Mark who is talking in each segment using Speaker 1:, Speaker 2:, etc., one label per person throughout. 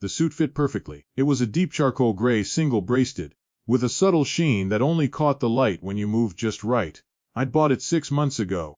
Speaker 1: The suit fit perfectly. It was a deep charcoal gray single-breasted, with a subtle sheen that only caught the light when you moved just right. I'd bought it 6 months ago,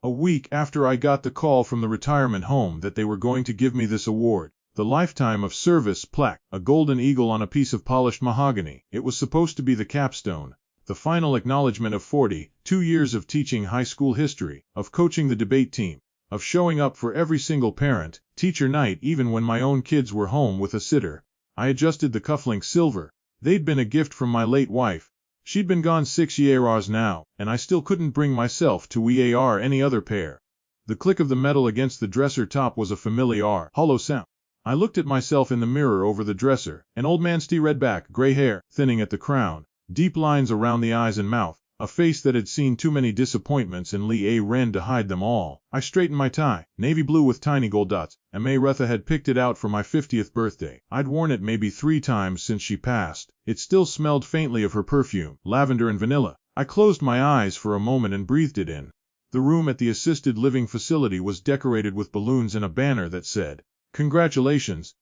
Speaker 1: a week after I got the call from the retirement home that they were going to give me this award. The Lifetime of Service plaque, a golden eagle on a piece of polished mahogany. It was supposed to be the capstone, the final acknowledgement of 42 years of teaching high school history, of coaching the debate team, of showing up for every single parent, teacher night even when my own kids were home with a sitter. I adjusted the cufflinks silver. They'd been a gift from my late wife. She'd been gone 6 years now, and I still couldn't bring myself to wear any other pair. The click of the metal against the dresser top was a familiar, hollow sound. I looked at myself in the mirror over the dresser, an old man's red back, gray hair, thinning at the crown, deep lines around the eyes and mouth, a face that had seen too many disappointments in Lee A. Wren to hide them all. I straightened my tie, navy blue with tiny gold dots, and May Retha had picked it out for my 50th birthday. I'd worn it maybe 3 times since she passed. It still smelled faintly of her perfume, lavender and vanilla. I closed my eyes for a moment and breathed it in. The room at the assisted living facility was decorated with balloons and a banner that said, "Congratulations,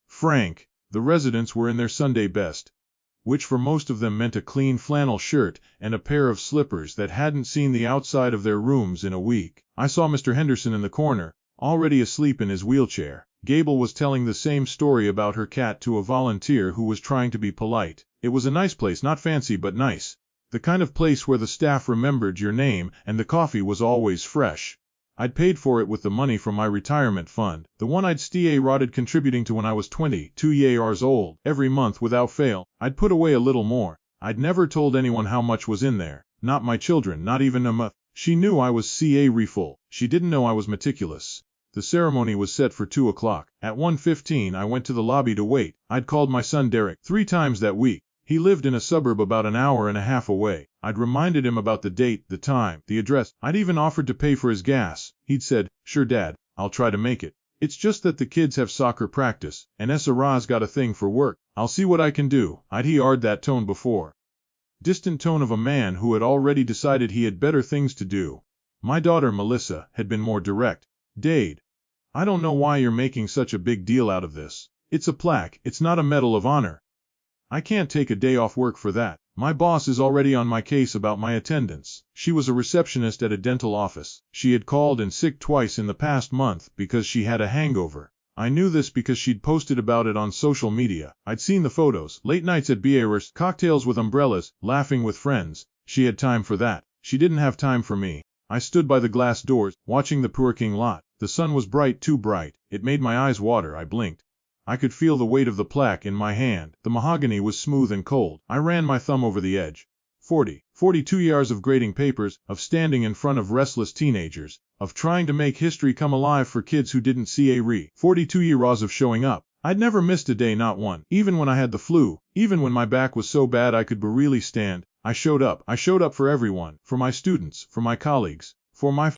Speaker 1: Frank." The residents were in their Sunday best, which for most of them meant a clean flannel shirt and a pair of slippers that hadn't seen the outside of their rooms in a week. I saw Mr. Henderson in the corner, already asleep in his wheelchair. Gable was telling the same story about her cat to a volunteer who was trying to be polite. It was a nice place, not fancy but nice. The kind of place where the staff remembered your name and the coffee was always fresh. I'd paid for it with the money from my retirement fund, the one I'd started contributing to when I was 22 years old. Every month without fail, I'd put away a little more. I'd never told anyone how much was in there, not my children, not even Emma. She knew I was full. She didn't know I was meticulous. The ceremony was set for 2 o'clock. At 1:15 I went to the lobby to wait. I'd called my son Derek 3 times that week. He lived in a suburb about an hour and a half away. I'd reminded him about the date, the time, the address. I'd even offered to pay for his gas. He'd said, "Sure Dad, I'll try to make it. It's just that the kids have soccer practice, and Sarah's got a thing for work. I'll see what I can do." I'd heard that tone before. Distant tone of a man who had already decided he had better things to do. My daughter Melissa had been more direct. "Dade, I don't know why you're making such a big deal out of this. It's a plaque, it's not a Medal of Honor. I can't take a day off work for that. My boss is already on my case about my attendance." She was a receptionist at a dental office. She had called in sick twice in the past month because she had a hangover. I knew this because she'd posted about it on social media. I'd seen the photos. Late nights at bars, cocktails with umbrellas, laughing with friends. She had time for that. She didn't have time for me. I stood by the glass doors, watching the parking lot. The sun was bright, too bright. It made my eyes water. I blinked. I could feel the weight of the plaque in my hand. The mahogany was smooth and cold. I ran my thumb over the edge. 42 years of grading papers, of standing in front of restless teenagers, of trying to make history come alive for kids who didn't see a 42 years of showing up. I'd never missed a day, not one. Even when I had the flu, even when my back was so bad I could barely stand, I showed up. I showed up for everyone, for my students, for my colleagues, for my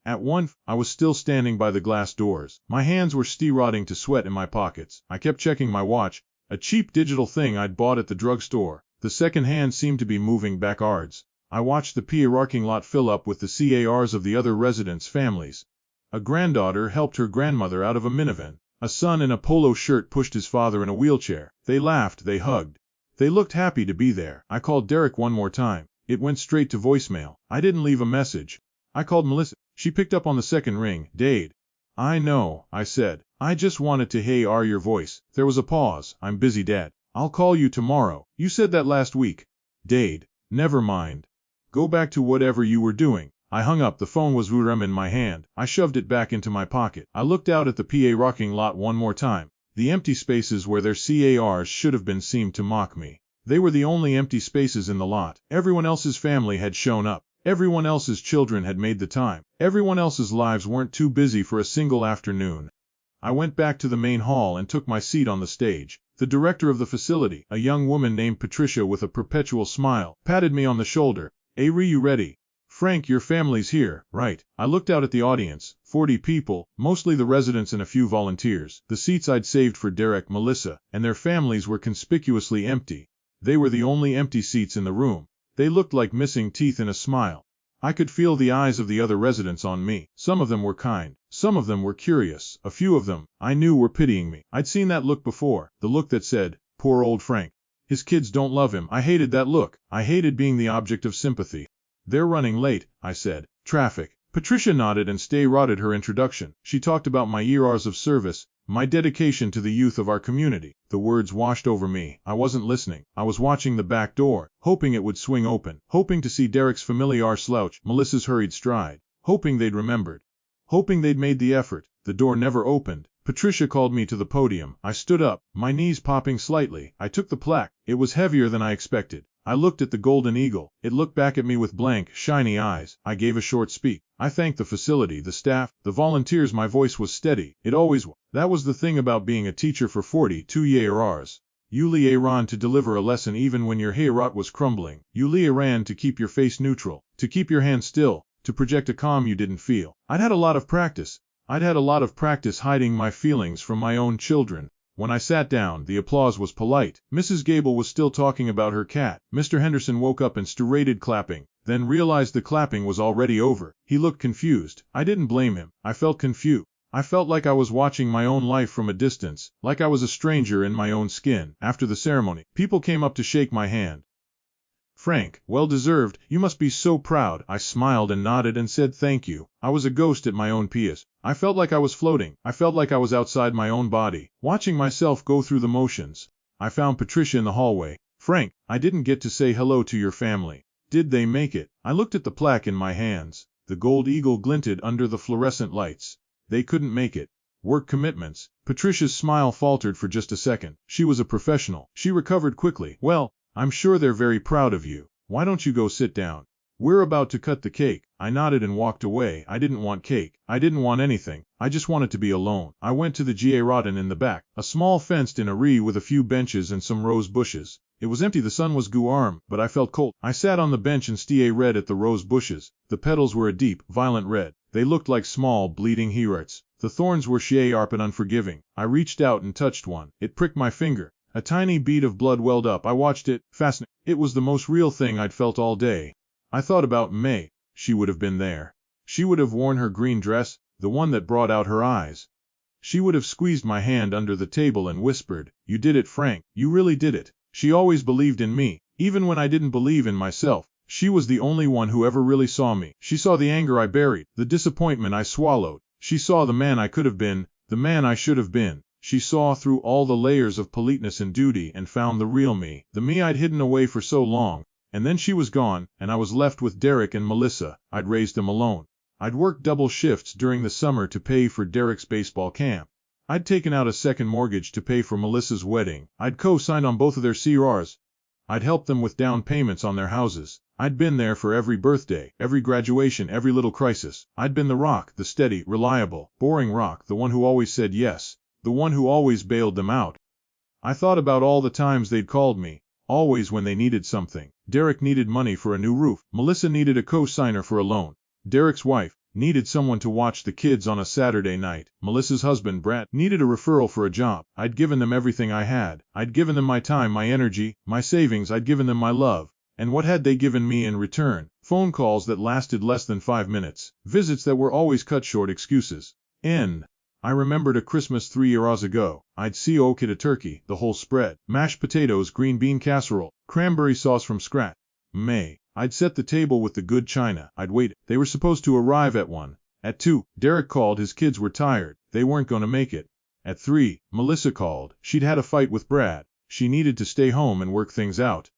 Speaker 1: At 1, I was still standing by the glass doors. My hands were rotting to sweat in my pockets. I kept checking my watch, a cheap digital thing I'd bought at the drugstore. The second hand seemed to be moving backwards. I watched the parking lot fill up with the cars of the other residents' families. A granddaughter helped her grandmother out of a minivan. A son in a polo shirt pushed his father in a wheelchair. They laughed, they hugged. They looked happy to be there. I called Derek one more time. It went straight to voicemail. I didn't leave a message. I called Melissa. She picked up on the second ring. "Dade." "I know," I said. "I just wanted to hear your voice." There was a pause. "I'm busy, Dad. I'll call you tomorrow." "You said that last week." "Dade, never mind. Go back to whatever you were doing." I hung up. The phone was in my hand. I shoved it back into my pocket. I looked out at the parking lot one more time. The empty spaces where their cars should have been seemed to mock me. They were the only empty spaces in the lot. Everyone else's family had shown up. Everyone else's children had made the time. Everyone else's lives weren't too busy for a single afternoon. I went back to the main hall and took my seat on the stage. The director of the facility, a young woman named Patricia with a perpetual smile, patted me on the shoulder. "Are you ready? Frank, your family's here, right?" I looked out at the audience, 40 people, mostly the residents and a few volunteers. The seats I'd saved for Derek, Melissa, and their families were conspicuously empty. They were the only empty seats in the room. They looked like missing teeth in a smile. I could feel the eyes of the other residents on me. Some of them were kind. Some of them were curious. A few of them, I knew, were pitying me. I'd seen that look before, the look that said, "Poor old Frank. His kids don't love him." I hated that look. I hated being the object of sympathy. "They're running late," I said. "Traffic." Patricia nodded and started her introduction. She talked about my years of service, my dedication to the youth of our community. The words washed over me. I wasn't listening. I was watching the back door, hoping it would swing open, hoping to see Derek's familiar slouch, Melissa's hurried stride, hoping they'd remembered, hoping they'd made the effort. The door never opened. Patricia called me to the podium. I stood up, my knees popping slightly. I took the plaque. It was heavier than I expected. I looked at the golden eagle. It looked back at me with blank, shiny eyes. I gave a short speech. I thanked the facility, the staff, the volunteers. My voice was steady. It always was. That was the thing about being a teacher for 42 years. You ran to deliver a lesson even when your hayrack was crumbling. You ran to keep your face neutral, to keep your hands still, to project a calm you didn't feel. I'd had a lot of practice hiding my feelings from my own children. When I sat down, the applause was polite. Mrs. Gable was still talking about her cat. Mr. Henderson woke up and started clapping, then realized the clapping was already over. He looked confused. I didn't blame him. I felt confused. I felt like I was watching my own life from a distance, like I was a stranger in my own skin. After the ceremony, people came up to shake my hand. "Frank, well deserved. You must be so proud." I smiled and nodded and said thank you. I was a ghost at my own piece. I felt like I was floating. I felt like I was outside my own body, watching myself go through the motions. I found Patricia in the hallway. "Frank, I didn't get to say hello to your family. Did they make it?" I looked at the plaque in my hands. The gold eagle glinted under the fluorescent lights. "They couldn't make it. Work commitments." Patricia's smile faltered for just a second. She was a professional. She recovered quickly. "Well, I'm sure they're very proud of you. Why don't you go sit down? We're about to cut the cake." I nodded and walked away. I didn't want cake. I didn't want anything. I just wanted to be alone. I went to the garden in the back, a small fenced-in area with a few benches and some rose bushes. It was empty. The sun was warm, but I felt cold. I sat on the bench and stared at the rose bushes. The petals were a deep, violent red. They looked like small, bleeding hearts. The thorns were sharp and unforgiving. I reached out and touched one. It pricked my finger. A tiny bead of blood welled up. I watched it, fascinated. It was the most real thing I'd felt all day. I thought about May. She would have been there. She would have worn her green dress, the one that brought out her eyes. She would have squeezed my hand under the table and whispered, "You did it, Frank. You really did it." She always believed in me, even when I didn't believe in myself. She was the only one who ever really saw me. She saw the anger I buried, the disappointment I swallowed. She saw the man I could have been, the man I should have been. She saw through all the layers of politeness and duty and found the real me, the me I'd hidden away for so long. And then she was gone, and I was left with Derek and Melissa. I'd raised them alone. I'd worked double shifts during the summer to pay for Derek's baseball camp. I'd taken out a second mortgage to pay for Melissa's wedding. I'd co-signed on both of their CRs. I'd helped them with down payments on their houses. I'd been there for every birthday, every graduation, every little crisis. I'd been the rock, the steady, reliable, boring rock, the one who always said yes, the one who always bailed them out. I thought about all the times they'd called me, always when they needed something. Derek needed money for a new roof. Melissa needed a co-signer for a loan. Derek's wife needed someone to watch the kids on a Saturday night. Melissa's husband, Brad, needed a referral for a job. I'd given them everything I had. I'd given them my time, my energy, my savings. I'd given them my love. And what had they given me in return? Phone calls that lasted less than 5 minutes. Visits that were always cut short. Excuses. I remembered a Christmas 3 years ago. I'd cooked a turkey, the whole spread, mashed potatoes, green bean casserole, cranberry sauce from scratch. May. I'd set the table with the good china. I'd waited. They were supposed to arrive at 1. At 2, Derek called. His kids were tired. They weren't going to make it. At 3, Melissa called. She'd had a fight with Brad. She needed to stay home and work things out.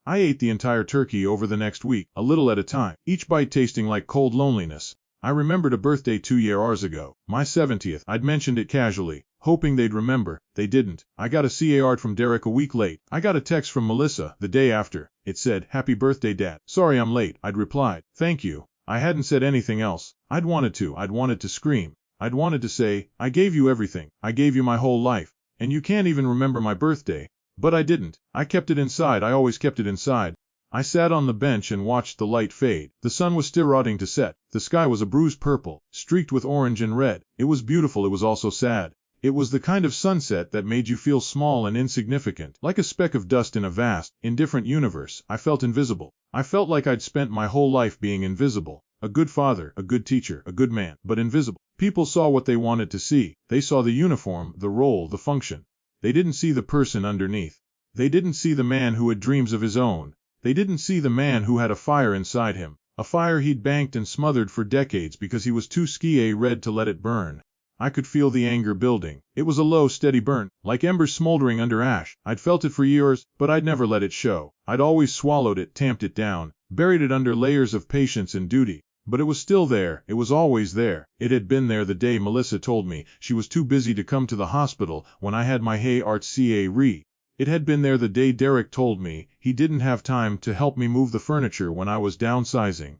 Speaker 1: I ate the entire turkey over the next week, a little at a time, each bite tasting like cold loneliness. I remembered a birthday 2 years ago, my 70th. I'd mentioned it casually, hoping they'd remember. They didn't. I got a card from Derek a week late. I got a text from Melissa the day after. It said, "Happy birthday, Dad. Sorry I'm late." I'd replied, "Thank you." I hadn't said anything else. I'd wanted to scream. I'd wanted to say, "I gave you everything. I gave you my whole life. And you can't even remember my birthday." But I didn't. I kept it inside. I always kept it inside. I sat on the bench and watched the light fade. The sun was still starting to set. The sky was a bruised purple, streaked with orange and red. It was beautiful. It was also sad. It was the kind of sunset that made you feel small and insignificant, like a speck of dust in a vast, indifferent universe. I felt invisible. I felt like I'd spent my whole life being invisible. A good father, a good teacher, a good man, but invisible. People saw what they wanted to see. They saw the uniform, the role, the function. They didn't see the person underneath. They didn't see the man who had dreams of his own. They didn't see the man who had a fire inside him, a fire he'd banked and smothered for decades because he was too red to let it burn. I could feel the anger building. It was a low, steady burn, like embers smoldering under ash. I'd felt it for years, but I'd never let it show. I'd always swallowed it, tamped it down, buried it under layers of patience and duty. But it was still there. It was always there. It had been there the day Melissa told me she was too busy to come to the hospital when I had my Hey Art Ca. It had been there the day Derek told me he didn't have time to help me move the furniture when I was downsizing.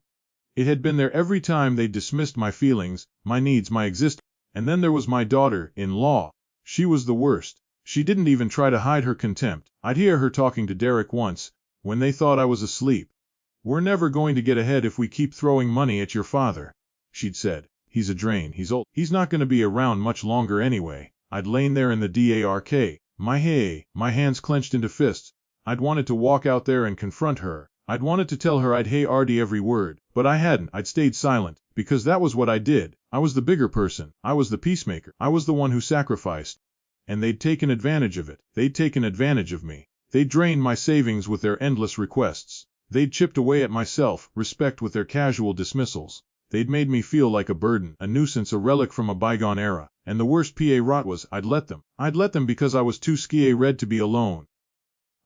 Speaker 1: It had been there every time they dismissed my feelings, my needs, my existence. And then there was my daughter-in-law. She was the worst. She didn't even try to hide her contempt. I'd hear her talking to Derek once, when they thought I was asleep. "We're never going to get ahead if we keep throwing money at your father," she'd said. "He's a drain, he's old. He's not going to be around much longer anyway." I'd lain there in the dark, my hands clenched into fists. I'd wanted to walk out there and confront her. I'd wanted to tell her I'd hey Artie every word, but I hadn't. I'd stayed silent, because that was what I did. I was the bigger person. I was the peacemaker. I was the one who sacrificed. And they'd taken advantage of it. They'd taken advantage of me. They'd drained my savings with their endless requests. They'd chipped away at my self-respect with their casual dismissals. They'd made me feel like a burden, a nuisance, a relic from a bygone era. And the worst rot was, I'd let them. I'd let them because I was too red to be alone.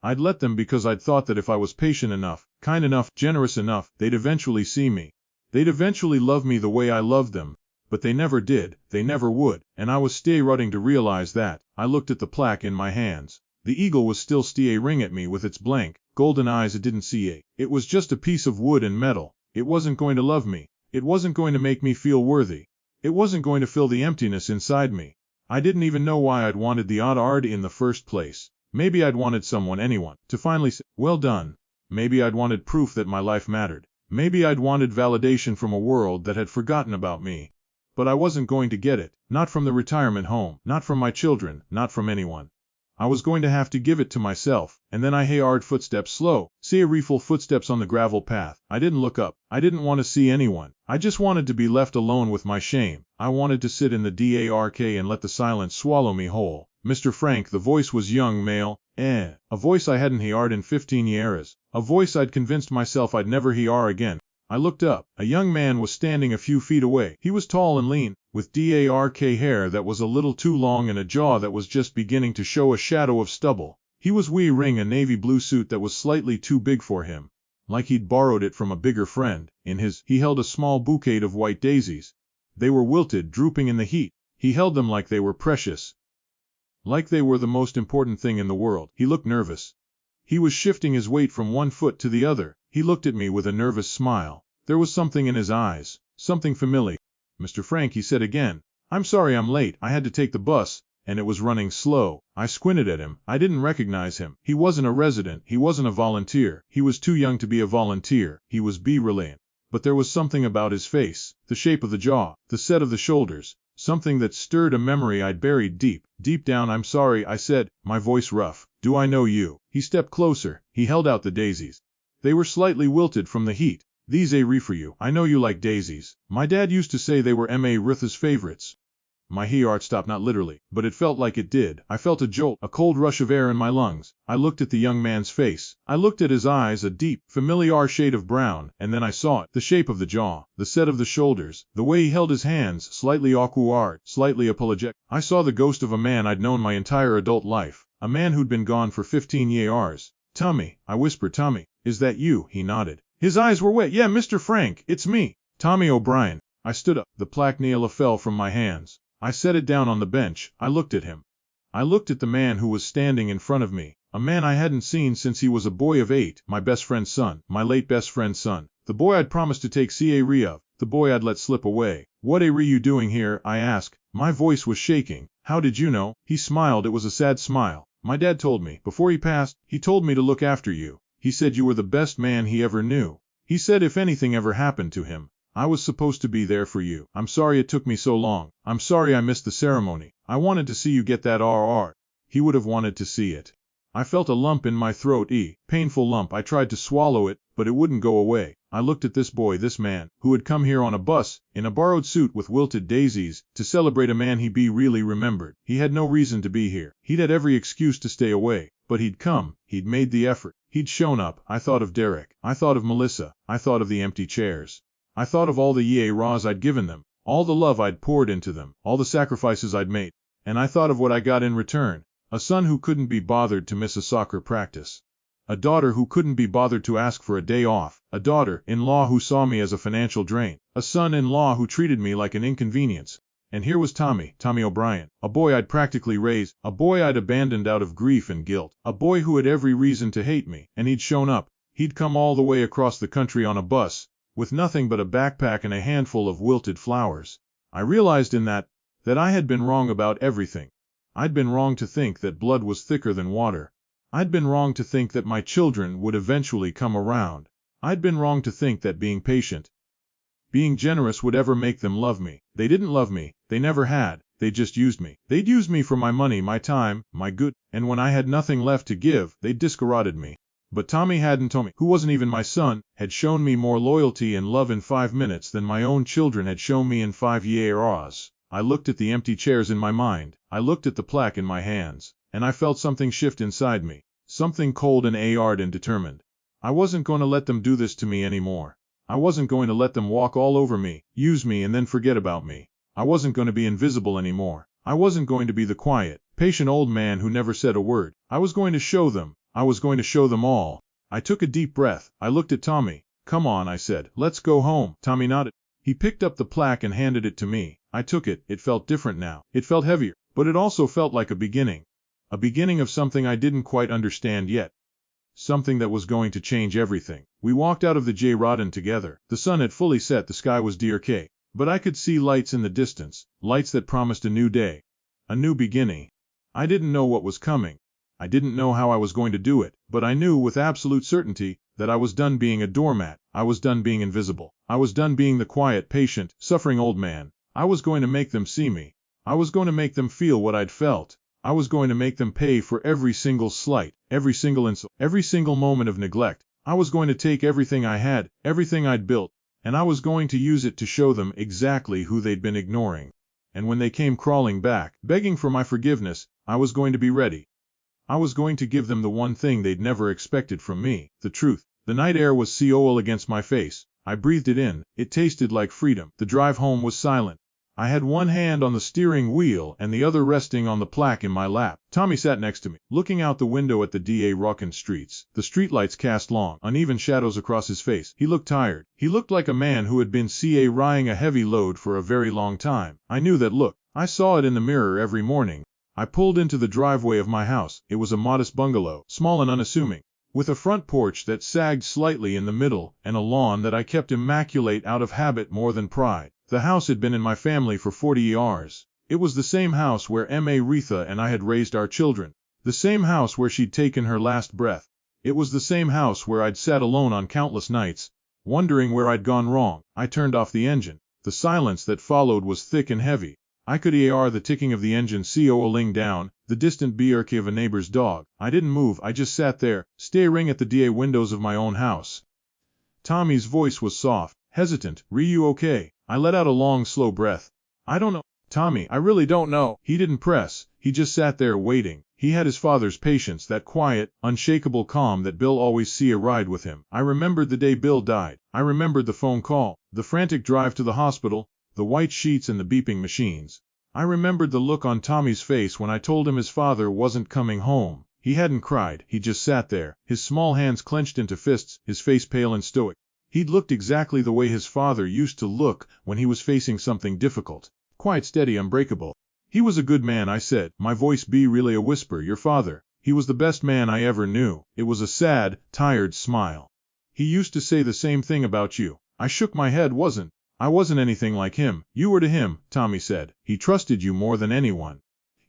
Speaker 1: I'd let them because I'd thought that if I was patient enough, kind enough, generous enough, they'd eventually see me. They'd eventually love me the way I loved them. But they never did, they never would, and I was rotting to realize that. I looked at the plaque in my hands. The eagle was still staring at me with its blank, golden eyes. It didn't see. It was just a piece of wood and metal. It wasn't going to love me. It wasn't going to make me feel worthy. It wasn't going to fill the emptiness inside me. I didn't even know why I'd wanted the art in the first place. Maybe I'd wanted anyone, to finally say, well done. Maybe I'd wanted proof that my life mattered. Maybe I'd wanted validation from a world that had forgotten about me. But I wasn't going to get it, not from the retirement home, not from my children, not from anyone. I was going to have to give it to myself. And then I heard footsteps, slow, full footsteps on the gravel path. I didn't look up. I didn't want to see anyone. I just wanted to be left alone with my shame. I wanted to sit in the dark and let the silence swallow me whole. Mr. Frank, the voice was young, male, a voice I hadn't heard in 15 years, a voice I'd convinced myself I'd never hear again. I looked up. A young man was standing a few feet away. He was tall and lean, with dark hair that was a little too long and a jaw that was just beginning to show a shadow of stubble. He was wearing a navy blue suit that was slightly too big for him, like he'd borrowed it from a bigger friend. He held a small bouquet of white daisies. They were wilted, drooping in the heat. He held them like they were precious, like they were the most important thing in the world. He looked nervous. He was shifting his weight from one foot to the other. He looked at me with a nervous smile. There was something in his eyes, something familiar. "Mr. Frank," he said again. "I'm sorry I'm late. I had to take the bus, and it was running slow." I squinted at him. I didn't recognize him. He wasn't a resident. He wasn't a volunteer. He was too young to be a volunteer. He was brilliant. But there was something about his face, the shape of the jaw, the set of the shoulders, something that stirred a memory I'd buried deep down. "I'm sorry," I said, my voice rough. "Do I know you?" He stepped closer. He held out the daisies. They were slightly wilted from the heat. "These are for you. I know you like daisies. My dad used to say they were Ruther's favorites." My heart stopped, not literally, but it felt like it did. I felt a jolt, a cold rush of air in my lungs. I looked at the young man's face. I looked at his eyes, a deep, familiar shade of brown, and then I saw it. The shape of the jaw, the set of the shoulders, the way he held his hands, slightly awkward, slightly apologetic. I saw the ghost of a man I'd known my entire adult life, a man who'd been gone for 15 years. "Tommy," I whispered. "Tommy, is that you?" He nodded. His eyes were wet. "Yeah, Mr. Frank, it's me, Tommy O'Brien." I stood up. The plaque fell from my hands. I set it down on the bench. I looked at him. I looked at the man who was standing in front of me, a man I hadn't seen since he was a boy of 8, my best friend's son, my late best friend's son, the boy I'd promised to take care of, the boy I'd let slip away. "What are you doing here?" I asked. My voice was shaking. "How did you know?" He smiled. It was a sad smile. "My dad told me, before he passed, he told me to look after you. He said you were the best man he ever knew. He said if anything ever happened to him, I was supposed to be there for you. I'm sorry it took me so long. I'm sorry I missed the ceremony. I wanted to see you get that RR. He would have wanted to see it. I felt a lump in my throat, painful lump. I tried to swallow it, but it wouldn't go away. I looked at this boy, this man, who had come here on a bus, in a borrowed suit with wilted daisies, to celebrate a man he really remembered. He had no reason to be here. He'd had every excuse to stay away, but he'd come, he'd made the effort, he'd shown up. I thought of Derek. I thought of Melissa. I thought of the empty chairs. I thought of all the yeahs I'd given them, all the love I'd poured into them, all the sacrifices I'd made. And I thought of what I got in return. A son who couldn't be bothered to miss a soccer practice. A daughter who couldn't be bothered to ask for a day off. A daughter-in-law who saw me as a financial drain. A son-in-law who treated me like an inconvenience. And here was Tommy O'Brien, a boy I'd practically raised, a boy I'd abandoned out of grief and guilt, a boy who had every reason to hate me, and he'd shown up. He'd come all the way across the country on a bus, with nothing but a backpack and a handful of wilted flowers. I realized in that I had been wrong about everything. I'd been wrong to think that blood was thicker than water. I'd been wrong to think that my children would eventually come around. I'd been wrong to think that being patient, being generous would ever make them love me. They didn't love me. They never had. They just used me. They'd used me for my money, my time, my good, and when I had nothing left to give, they discarded me. But Tommy, who wasn't even my son, had shown me more loyalty and love in 5 minutes than my own children had shown me in 5 years. I looked at the empty chairs in my mind. I looked at the plaque in my hands, and I felt something shift inside me, something cold and hard and determined. I wasn't going to let them do this to me anymore. I wasn't going to let them walk all over me, use me and then forget about me. I wasn't going to be invisible anymore. I wasn't going to be the quiet, patient old man who never said a word. I was going to show them. I was going to show them all. I took a deep breath. I looked at Tommy. Come on, I said. Let's go home. Tommy nodded. He picked up the plaque and handed it to me. I took it. It felt different now. It felt heavier, but it also felt like a beginning. A beginning of something I didn't quite understand yet. Something that was going to change everything. We walked out of the J. Rodden together. The sun had fully set. The sky was DRK. But I could see lights in the distance. Lights that promised a new day. A new beginning. I didn't know what was coming. I didn't know how I was going to do it, but I knew with absolute certainty that I was done being a doormat. I was done being invisible. I was done being the quiet, patient, suffering old man. I was going to make them see me. I was going to make them feel what I'd felt. I was going to make them pay for every single slight, every single insult, every single moment of neglect. I was going to take everything I had, everything I'd built, and I was going to use it to show them exactly who they'd been ignoring. And when they came crawling back, begging for my forgiveness, I was going to be ready. I was going to give them the one thing they'd never expected from me, the truth. The night air was cool against my face. I breathed it in. It tasted like freedom. The drive home was silent. I had one hand on the steering wheel and the other resting on the plaque in my lap. Tommy sat next to me, looking out the window at the Da streets. The streetlights cast long, uneven shadows across his face. He looked tired. He looked like a man who had been carrying a heavy load for a very long time. I knew that look. I saw it in the mirror every morning. I pulled into the driveway of my house. It was a modest bungalow, small and unassuming, with a front porch that sagged slightly in the middle and a lawn that I kept immaculate out of habit more than pride. The house had been in my family for 40 years. It was the same house where Ma Retha and I had raised our children. The same house where she'd taken her last breath. It was the same house where I'd sat alone on countless nights, wondering where I'd gone wrong. I turned off the engine. The silence that followed was thick and heavy. I could hear the ticking of the engine coaling down, the distant bark of a neighbor's dog. I didn't move. I just sat there, staring at the DA windows of my own house. Tommy's voice was soft, hesitant. "Are you okay?" I let out a long, slow breath. "I don't know, Tommy. I really don't know." He didn't press. He just sat there waiting. He had his father's patience, that quiet, unshakable calm that Bill always see a ride with him. I remembered the day Bill died. I remembered the phone call, the frantic drive to the hospital, the white sheets and the beeping machines. I remembered the look on Tommy's face when I told him his father wasn't coming home. He hadn't cried. He just sat there, his small hands clenched into fists, his face pale and stoic. He'd looked exactly the way his father used to look when he was facing something difficult. Quite steady, unbreakable. "He was a good man," I said, my voice really a whisper. "Your father. He was the best man I ever knew." It was a sad, tired smile. "He used to say the same thing about you." I shook my head. I wasn't anything like him. "You were to him," Tommy said. "He trusted you more than anyone.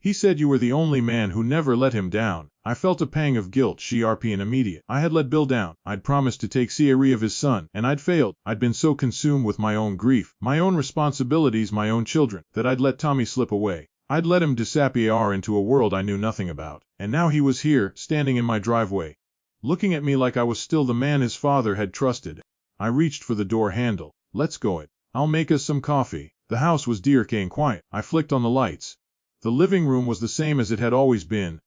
Speaker 1: He said you were the only man who never let him down. I felt a pang of guilt, sharp and immediate. I had let Bill down. I'd promised to take care of his son, and I'd failed. I'd been so consumed with my own grief, my own responsibilities, my own children, that I'd let Tommy slip away. I'd let him disappear into a world I knew nothing about. And now he was here, standing in my driveway, looking at me like I was still the man his father had trusted. I reached for the door handle. Let's go it. I'll make us some coffee. The house was dark and quiet. I flicked on the lights. The living room was the same as it had always been.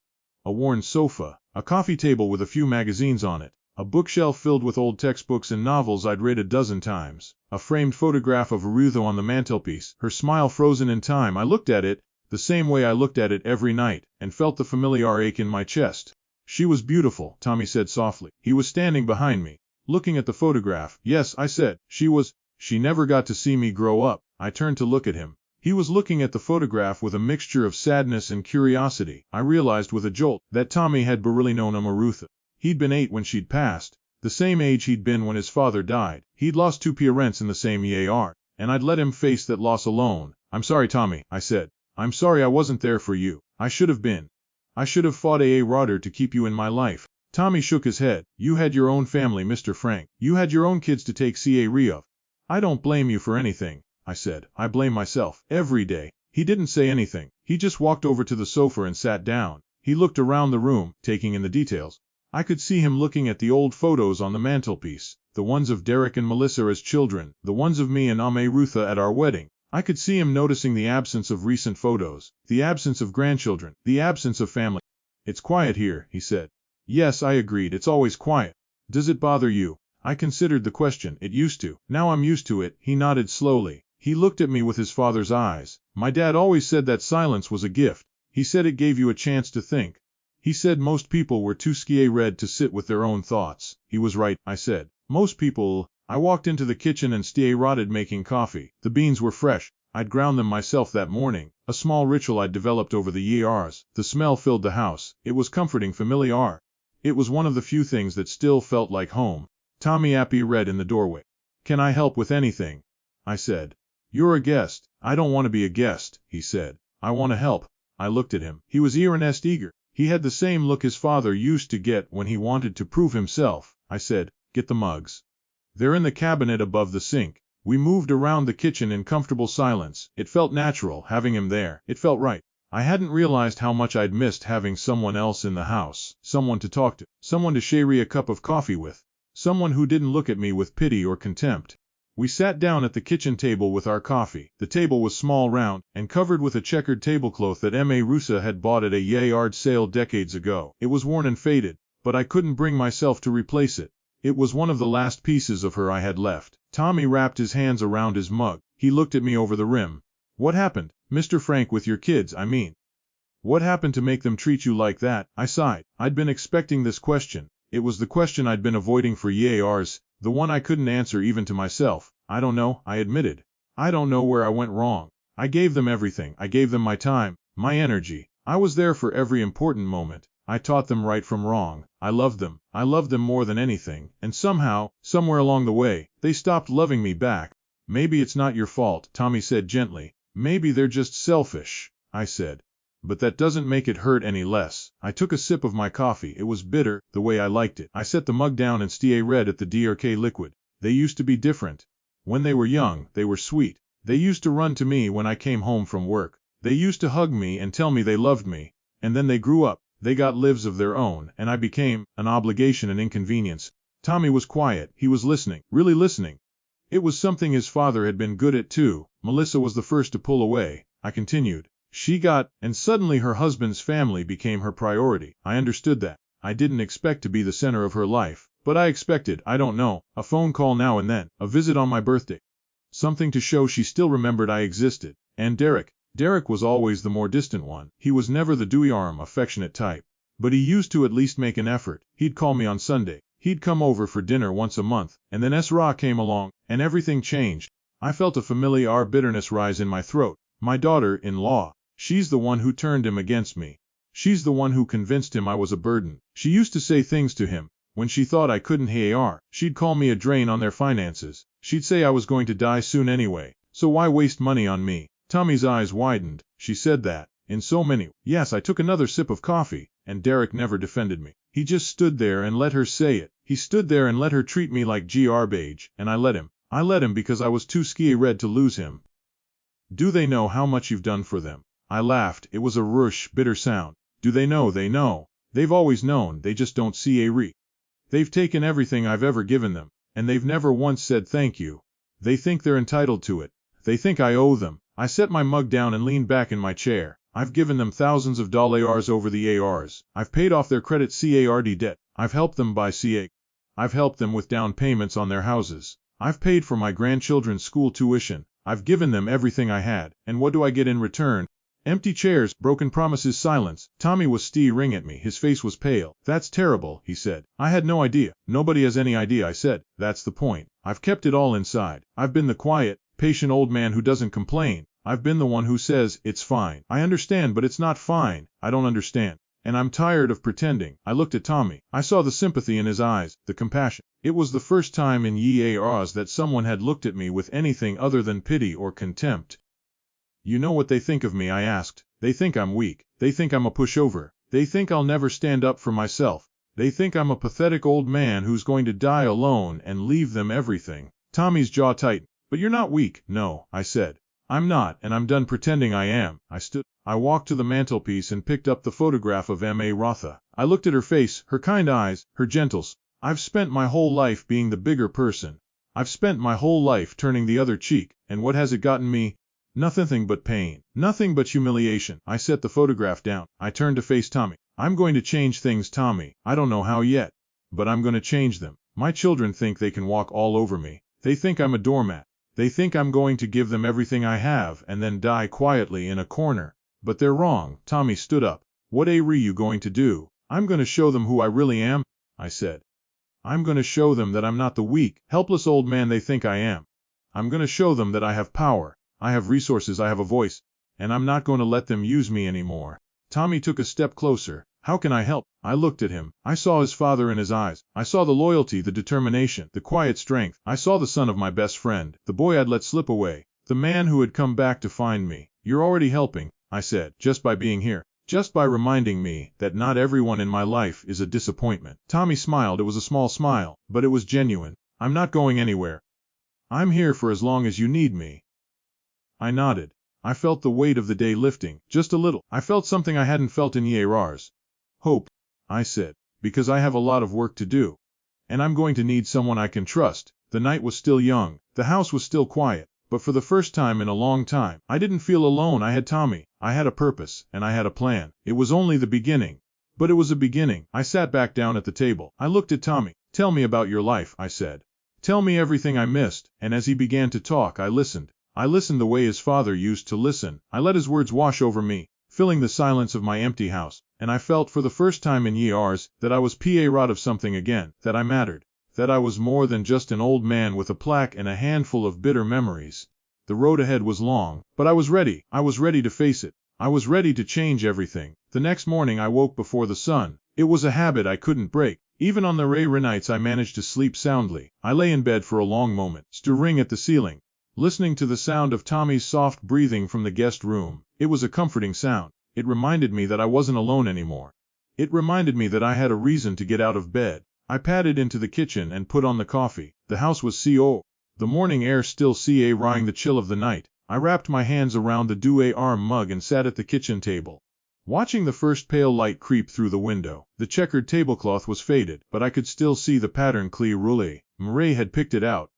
Speaker 1: A worn sofa, a coffee table with a few magazines on it, a bookshelf filled with old textbooks and novels I'd read a dozen times, a framed photograph of Arutha on the mantelpiece, her smile frozen in time. I looked at it, the same way I looked at it every night, and felt the familiar ache in my chest. She was beautiful, Tommy said softly. He was standing behind me, looking at the photograph. Yes, I said, she was. She never got to see me grow up. I turned to look at him. He was looking at the photograph with a mixture of sadness and curiosity. I realized with a jolt that Tommy had barely known Marutha. He'd been 8 when she'd passed, the same age he'd been when his father died. He'd lost 2 parents in the same year, and I'd let him face that loss alone. I'm sorry, Tommy, I said. I'm sorry I wasn't there for you. I should have been. I should have fought harder to keep you in my life. Tommy shook his head. You had your own family, Mr. Frank. You had your own kids to take care of. I don't blame you for anything, I said. I blame myself. Every day. He didn't say anything. He just walked over to the sofa and sat down. He looked around the room, taking in the details. I could see him looking at the old photos on the mantelpiece, the ones of Derek and Melissa as children, the ones of me and Rutha at our wedding. I could see him noticing the absence of recent photos, the absence of grandchildren, the absence of family. It's quiet here, he said. Yes, I agreed. It's always quiet. Does it bother you? I considered the question. It used to. Now I'm used to it. He nodded slowly. He looked at me with his father's eyes. My dad always said that silence was a gift. He said it gave you a chance to think. He said most people were too scared to sit with their own thoughts. He was right, I said. Most people. I walked into the kitchen and started making coffee. The beans were fresh. I'd ground them myself that morning, a small ritual I'd developed over the years. The smell filled the house. It was comforting, familiar. It was one of the few things that still felt like home. Tommy appeared in the doorway. Can I help with anything? I said. You're a guest. I don't want to be a guest, he said. I want to help. I looked at him. He was eager. He had the same look his father used to get when he wanted to prove himself. I said, get the mugs. They're in the cabinet above the sink. We moved around the kitchen in comfortable silence. It felt natural, having him there. It felt right. I hadn't realized how much I'd missed having someone else in the house, someone to talk to, someone to share a cup of coffee with, someone who didn't look at me with pity or contempt. We sat down at the kitchen table with our coffee. The table was small, round, and covered with a checkered tablecloth that Rusa had bought at a yard sale decades ago. It was worn and faded, but I couldn't bring myself to replace it. It was one of the last pieces of her I had left. Tommy wrapped his hands around his mug. He looked at me over the rim. What happened, Mr. Frank, with your kids, I mean? What happened to make them treat you like that? I sighed. I'd been expecting this question. It was the question I'd been avoiding for years, the one I couldn't answer even to myself. I don't know, I admitted. I don't know where I went wrong. I gave them everything. I gave them my time, my energy. I was there for every important moment. I taught them right from wrong. I loved them. I loved them more than anything. And somehow, somewhere along the way, they stopped loving me back. Maybe it's not your fault, Tommy said gently. Maybe they're just selfish, I said. But that doesn't make it hurt any less. I took a sip of my coffee. It was bitter, the way I liked it. I set the mug down and stared at the DRK liquid. They used to be different. When they were young, they were sweet. They used to run to me when I came home from work. They used to hug me and tell me they loved me. And then they grew up. They got lives of their own, and I became an obligation and inconvenience. Tommy was quiet. He was listening, really listening. It was something his father had been good at too. Melissa was the first to pull away. I continued. She got, and suddenly her husband's family became her priority. I understood that. I didn't expect to be the center of her life, but I expected, I don't know, a phone call now and then, a visit on my birthday. Something to show she still remembered I existed. And Derek was always the more distant one. He was never the dewy-arm, affectionate type. But he used to at least make an effort. He'd call me on Sunday. He'd come over for dinner once a month. And then Esra came along, and everything changed. I felt a familiar bitterness rise in my throat. My daughter-in-law. She's the one who turned him against me. She's the one who convinced him I was a burden. She used to say things to him. When she thought I couldn't she'd call me a drain on their finances. She'd say I was going to die soon anyway, so why waste money on me? Tommy's eyes widened. She said that, In so many. Yes, I took another sip of coffee, and Derek never defended me. He just stood there and let her say it. He stood there and let her treat me like garbage, and I let him. I let him because I was too scared to lose him. Do they know how much you've done for them? I laughed. It was a roosh, bitter sound. Do they know? They know. They've always known, they just don't see a re. They've taken everything I've ever given them, and they've never once said thank you. They think they're entitled to it. They think I owe them. I set my mug down and leaned back in my chair. I've given them thousands of dollars over the ARs. I've paid off their credit card debt. I've helped them buy CA. I've helped them with down payments on their houses. I've paid for my grandchildren's school tuition. I've given them everything I had, and what do I get in return? Empty chairs, broken promises, silence. Tommy was staring at me. His face was pale. That's terrible, he said. I had no idea. Nobody has any idea, I said. That's the point. I've kept it all inside. I've been the quiet, patient old man who doesn't complain. I've been the one who says, it's fine. I understand, but it's not fine. I don't understand. And I'm tired of pretending. I looked at Tommy. I saw the sympathy in his eyes, the compassion. It was the first time in years that someone had looked at me with anything other than pity or contempt. You know what they think of me? I asked. They think I'm weak. They think I'm a pushover. They think I'll never stand up for myself. They think I'm a pathetic old man who's going to die alone and leave them everything. Tommy's jaw tightened. But you're not weak. No, I said. I'm not, and I'm done pretending I am. I stood. I walked to the mantelpiece and picked up the photograph of M.A. Rotha. I looked at her face, her kind eyes, her gentles. I've spent my whole life being the bigger person. I've spent my whole life turning the other cheek, and what has it gotten me? Nothing but pain. Nothing but humiliation. I set the photograph down. I turned to face Tommy. I'm going to change things, Tommy. I don't know how yet, but I'm going to change them. My children think they can walk all over me. They think I'm a doormat. They think I'm going to give them everything I have and then die quietly in a corner. But they're wrong. Tommy stood up. What are you going to do? I'm going to show them who I really am, I said. I'm going to show them that I'm not the weak, helpless old man they think I am. I'm going to show them that I have power. I have resources, I have a voice, and I'm not going to let them use me anymore. Tommy took a step closer. How can I help? I looked at him. I saw his father in his eyes. I saw the loyalty, the determination, the quiet strength. I saw the son of my best friend, the boy I'd let slip away, the man who had come back to find me. You're already helping, I said, just by being here, just by reminding me that not everyone in my life is a disappointment. Tommy smiled. It was a small smile, but it was genuine. I'm not going anywhere. I'm here for as long as you need me. I nodded. I felt the weight of the day lifting, just a little. I felt something I hadn't felt in years. Hope, I said, because I have a lot of work to do. And I'm going to need someone I can trust. The night was still young. The house was still quiet. But for the first time in a long time, I didn't feel alone. I had Tommy. I had a purpose, and I had a plan. It was only the beginning. But it was a beginning. I sat back down at the table. I looked at Tommy. Tell me about your life, I said. Tell me everything I missed. And as he began to talk, I listened. I listened the way his father used to listen. I let his words wash over me, filling the silence of my empty house. And I felt for the first time in years that I was part of something again, that I mattered, that I was more than just an old man with a plaque and a handful of bitter memories. The road ahead was long, but I was ready. I was ready to face it. I was ready to change everything. The next morning I woke before the sun. It was a habit I couldn't break. Even on the rare nights I managed to sleep soundly. I lay in bed for a long moment, staring at the ceiling, listening to the sound of Tommy's soft breathing from the guest room. It was a comforting sound. It reminded me that I wasn't alone anymore. It reminded me that I had a reason to get out of bed. I padded into the kitchen and put on the coffee. The house was CO. The morning air still ca-ring the chill of the night. I wrapped my hands around the deux-arm mug and sat at the kitchen table, watching the first pale light creep through the window. The checkered tablecloth was faded, but I could still see the pattern clear. Marie had picked it out.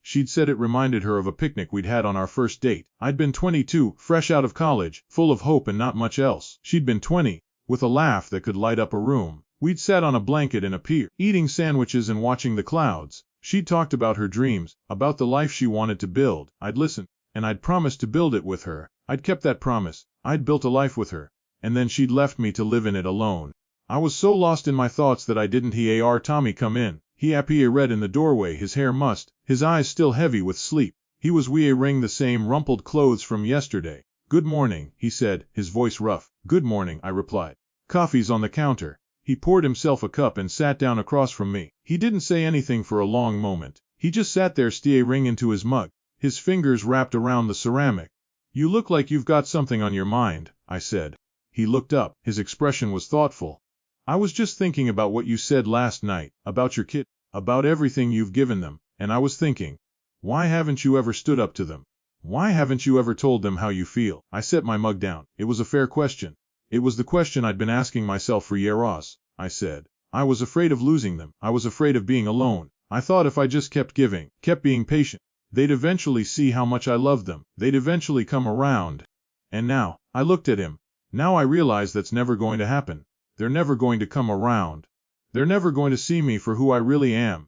Speaker 1: She'd said it reminded her of a picnic we'd had on our first date. I'd been 22, fresh out of college, full of hope and not much else. She'd been 20, with a laugh that could light up a room. We'd sat on a blanket in a pier, eating sandwiches and watching the clouds. She'd talked about her dreams, about the life she wanted to build. I'd listened, and I'd promised to build it with her. I'd kept that promise. I'd built a life with her, and then she'd left me to live in it alone. I was so lost in my thoughts that I didn't hear Tommy come in. He appeared in the doorway, his hair mussed, his eyes still heavy with sleep. He was wearing the same rumpled clothes from yesterday. Good morning, he said, his voice rough. Good morning, I replied. Coffee's on the counter. He poured himself a cup and sat down across from me. He didn't say anything for a long moment. He just sat there staring into his mug, his fingers wrapped around the ceramic. You look like you've got something on your mind, I said. He looked up. His expression was thoughtful. I was just thinking about what you said last night, about your kid, about everything you've given them, and I was thinking, why haven't you ever stood up to them? Why haven't you ever told them how you feel? I set my mug down. It was a fair question. It was the question I'd been asking myself for years, I said. I was afraid of losing them. I was afraid of being alone. I thought if I just kept giving, kept being patient, they'd eventually see how much I loved them. They'd eventually come around. And now, I looked at him. Now I realize that's never going to happen. They're never going to come around. They're never going to see me for who I really am.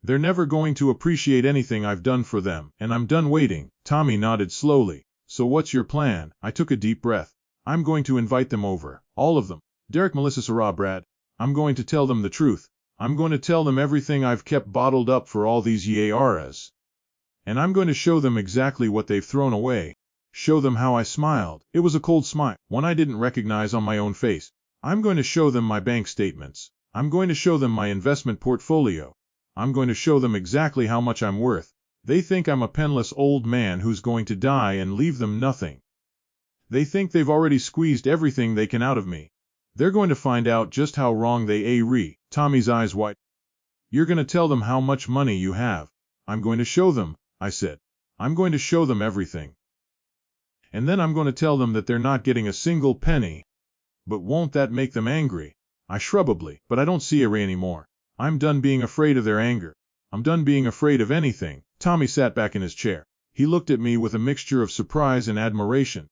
Speaker 1: They're never going to appreciate anything I've done for them, and I'm done waiting. Tommy nodded slowly. So what's your plan? I took a deep breath. I'm going to invite them over. All of them. Derek, Melissa, Sarah, Brad. I'm going to tell them the truth. I'm going to tell them everything I've kept bottled up for all these years. And I'm going to show them exactly what they've thrown away. Show them how I smiled. It was a cold smile, one I didn't recognize on my own face. I'm going to show them my bank statements. I'm going to show them my investment portfolio. I'm going to show them exactly how much I'm worth. They think I'm a penniless old man who's going to die and leave them nothing. They think they've already squeezed everything they can out of me. They're going to find out just how wrong they are. Tommy's eyes wide. You're going to tell them how much money you have. I'm going to show them, I said. I'm going to show them everything. And then I'm going to tell them that they're not getting a single penny. But won't that make them angry? I shrugged, but I don't see a ray anymore. I'm done being afraid of their anger. I'm done being afraid of anything. Tommy sat back in his chair. He looked at me with a mixture of surprise and admiration.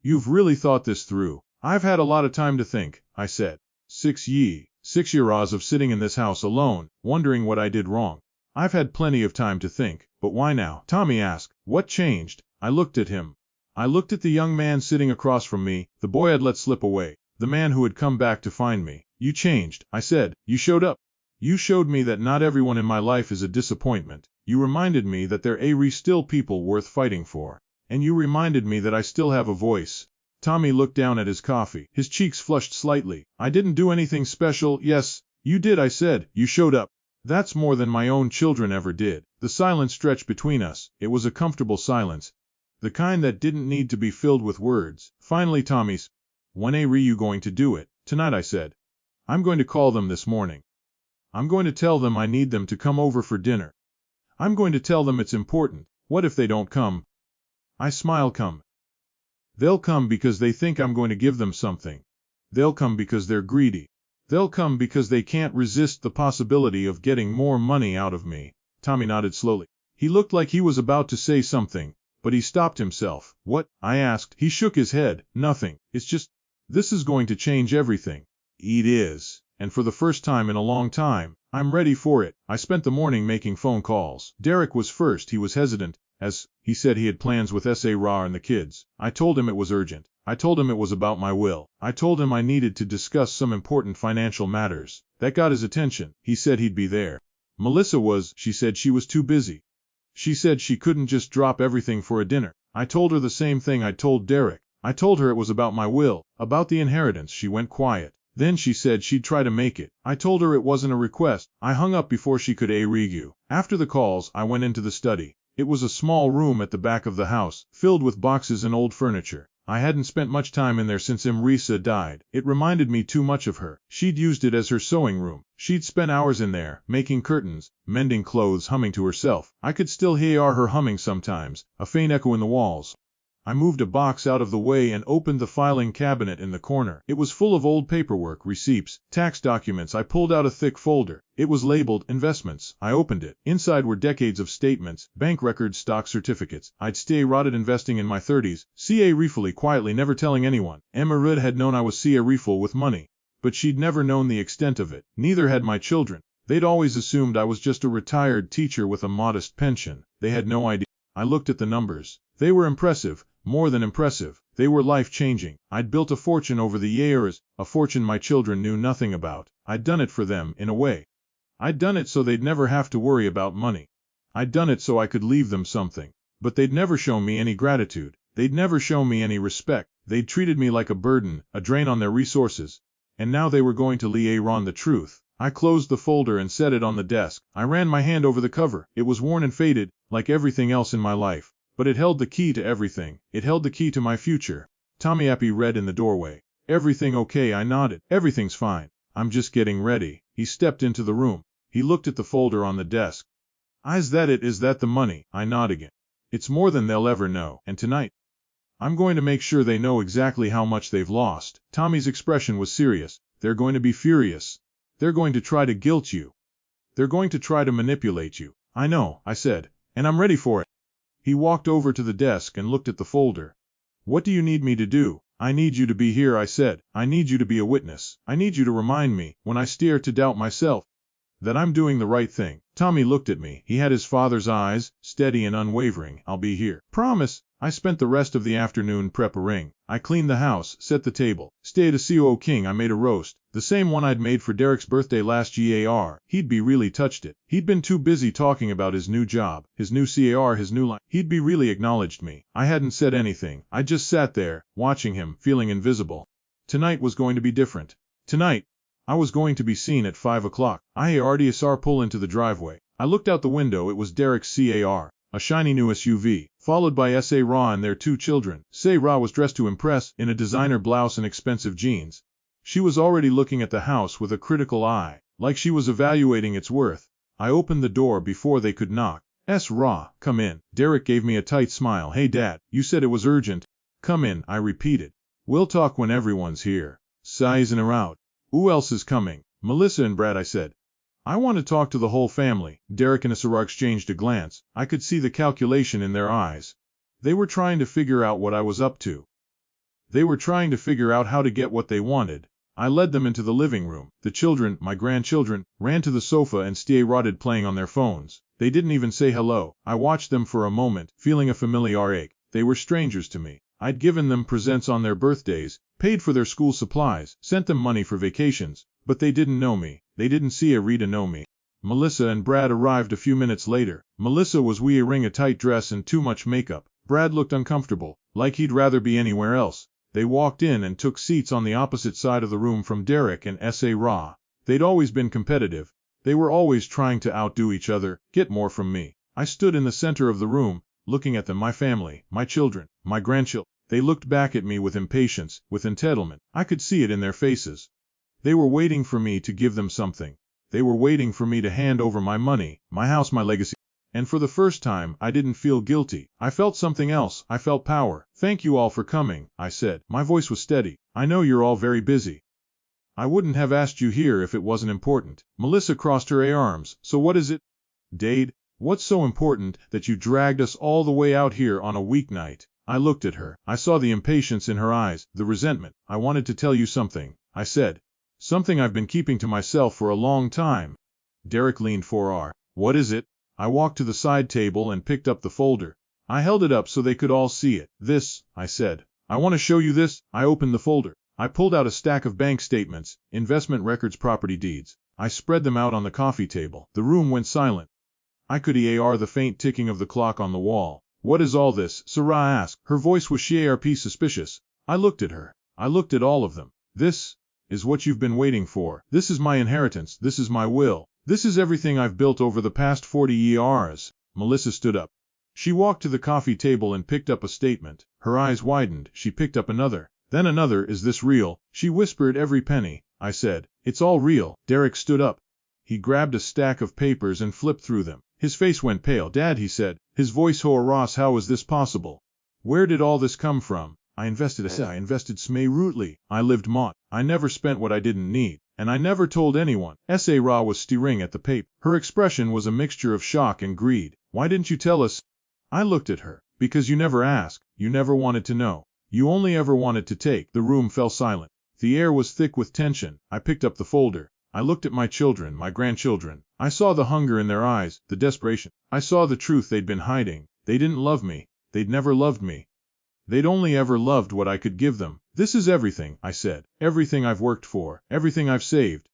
Speaker 1: You've really thought this through. I've had a lot of time to think, I said. 6 years of sitting in this house alone, wondering what I did wrong. I've had plenty of time to think, but why now? Tommy asked. What changed? I looked at him. I looked at the young man sitting across from me, the boy I'd let slip away, the man who had come back to find me. You changed, I said. You showed up. You showed me that not everyone in my life is a disappointment. You reminded me that there are still people worth fighting for. And you reminded me that I still have a voice. Tommy looked down at his coffee. His cheeks flushed slightly. I didn't do anything special. Yes, you did, I said. You showed up. That's more than my own children ever did. The silence stretched between us. It was a comfortable silence. The kind that didn't need to be filled with words. Finally Tommy's. When are you going to do it? Tonight, I said. I'm going to call them this morning. I'm going to tell them I need them to come over for dinner. I'm going to tell them it's important. What if they don't come? I smiled. Come. They'll come because they think I'm going to give them something. They'll come because they're greedy. They'll come because they can't resist the possibility of getting more money out of me. Tommy nodded slowly. He looked like he was about to say something, but he stopped himself. What? I asked. He shook his head. Nothing. It's just, this is going to change everything. It is. And for the first time in a long time, I'm ready for it. I spent the morning making phone calls. Derek was first. He was hesitant, as he said he had plans with Sarah and the kids. I told him it was urgent. I told him it was about my will. I told him I needed to discuss some important financial matters. That got his attention. He said he'd be there. Melissa was, she said she was too busy. She said she couldn't just drop everything for a dinner. I told her the same thing I told Derek. I told her it was about my will, about the inheritance. She went quiet. Then she said she'd try to make it. I told her it wasn't a request. I hung up before she could argue. After the calls, I went into the study. It was a small room at the back of the house, filled with boxes and old furniture. I hadn't spent much time in there since Marisa died. It reminded me too much of her. She'd used it as her sewing room. She'd spent hours in there, making curtains, mending clothes, humming to herself. I could still hear her humming sometimes, a faint echo in the walls. I moved a box out of the way and opened the filing cabinet in the corner. It was full of old paperwork, receipts, tax documents. I pulled out a thick folder. It was labeled Investments. I opened it. Inside were decades of statements, bank records, stock certificates. I'd rotted investing in my 30s. C.A. Riefel quietly, never telling anyone. Emma Rudd had known I was C.A. Riefel with money, but she'd never known the extent of it. Neither had my children. They'd always assumed I was just a retired teacher with a modest pension. They had no idea. I looked at the numbers. They were impressive. More than impressive. They were life-changing. I'd built a fortune over the years, a fortune my children knew nothing about. I'd done it for them, in a way. I'd done it so they'd never have to worry about money. I'd done it so I could leave them something. But they'd never show me any gratitude. They'd never show me any respect. They'd treated me like a burden, a drain on their resources. And now they were going to learn the truth. I closed the folder and set it on the desk. I ran my hand over the cover. It was worn and faded, like everything else in my life. but it held the key to everything. It held the key to my future. Tommy Appy read in the doorway. Everything okay? I nodded. Everything's fine. I'm just getting ready. He stepped into the room. He looked at the folder on the desk. Is that it? Is that the money? I nod again. It's more than they'll ever know, and tonight, I'm going to make sure they know exactly how much they've lost. Tommy's expression was serious. They're going to be furious. They're going to try to guilt you. They're going to try to manipulate you. I know, I said, and I'm ready for it. He walked over to the desk and looked at the folder. What do you need me to do? I need you to be here, I said. I need you to be a witness. I need you to remind me, when I stare to doubt myself, that I'm doing the right thing. Tommy looked at me. He had his father's eyes, steady and unwavering. I'll be here. Promise. I spent the rest of the afternoon preparing. I cleaned the house, set the table, stayed a COO King. I made a roast, the same one I'd made for Derek's birthday last year. He'd be really touched it. He'd been too busy talking about his new job, his new CAR, his new line. He'd be really acknowledged me. I hadn't said anything. I just sat there, watching him, feeling invisible. Tonight was going to be different. Tonight, I was going to be seen at 5 o'clock. I heard RDSR pull into the driveway. I looked out the window. It was Derek's CAR, a shiny new SUV, followed by S.A. Ra and their 2 children. S.A. Ra was dressed to impress, in a designer blouse and expensive jeans. She was already looking at the house with a critical eye, like she was evaluating its worth. I opened the door before they could knock. S. Ra, come in. Derek gave me a tight smile. Hey Dad, you said it was urgent. Come in, I repeated. We'll talk when everyone's here. Sizing her out. Who else is coming? Melissa and Brad, I said. I want to talk to the whole family. Derek and Asara exchanged a glance. I could see the calculation in their eyes. They were trying to figure out what I was up to. They were trying to figure out how to get what they wanted. I led them into the living room. The children, my grandchildren, ran to the sofa and stay-rotted playing on their phones. They didn't even say hello. I watched them for a moment, feeling a familiar ache. They were strangers to me. I'd given them presents on their birthdays, paid for their school supplies, sent them money for vacations, but they didn't know me. They didn't see Rita know me. Melissa and Brad arrived a few minutes later. Melissa was wearing a tight dress and too much makeup. Brad looked uncomfortable, like he'd rather be anywhere else. They walked in and took seats on the opposite side of the room from Derek and S.A. Ra. They'd always been competitive. They were always trying to outdo each other, get more from me. I stood in the center of the room, looking at them, my family, my children, my grandchildren. They looked back at me with impatience, with entitlement. I could see it in their faces. They were waiting for me to give them something. They were waiting for me to hand over my money, my house, my legacy. And for the first time, I didn't feel guilty. I felt something else. I felt power. Thank you all for coming, I said. My voice was steady. I know you're all very busy. I wouldn't have asked you here if it wasn't important. Melissa crossed her arms. So what is it? Dade, what's so important that you dragged us all the way out here on a weeknight? I looked at her. I saw the impatience in her eyes, the resentment. I wanted to tell you something, I said. Something I've been keeping to myself for a long time. Derek leaned forward. What is it? I walked to the side table and picked up the folder. I held it up so they could all see it. This, I said. I want to show you this. I opened the folder. I pulled out a stack of bank statements, investment records, property deeds. I spread them out on the coffee table. The room went silent. I could hear the faint ticking of the clock on the wall. What is all this? Sarah asked. Her voice was sharp, suspicious. I looked at her. I looked at all of them. This is what you've been waiting for. This is my inheritance. This is my will. This is everything I've built over the past 40 years. Melissa stood up. She walked to the coffee table and picked up a statement. Her eyes widened. She picked up another. Then another. Is this real? She whispered. Every penny. I said. It's all real. Derek stood up. He grabbed a stack of papers and flipped through them. His face went pale. Dad, he said. His voice hoarse. How is this possible? Where did all this come from? I invested smoothly. I lived mott. I never spent what I didn't need. And I never told anyone. S.A. Ra was staring at the paper. Her expression was a mixture of shock and greed. Why didn't you tell us? I looked at her. Because you never asked. You never wanted to know. You only ever wanted to take. The room fell silent. The air was thick with tension. I picked up the folder. I looked at my children, my grandchildren. I saw the hunger in their eyes, the desperation. I saw the truth they'd been hiding. They didn't love me. They'd never loved me. They'd only ever loved what I could give them. This is everything, I said. Everything I've worked for. Everything I've saved.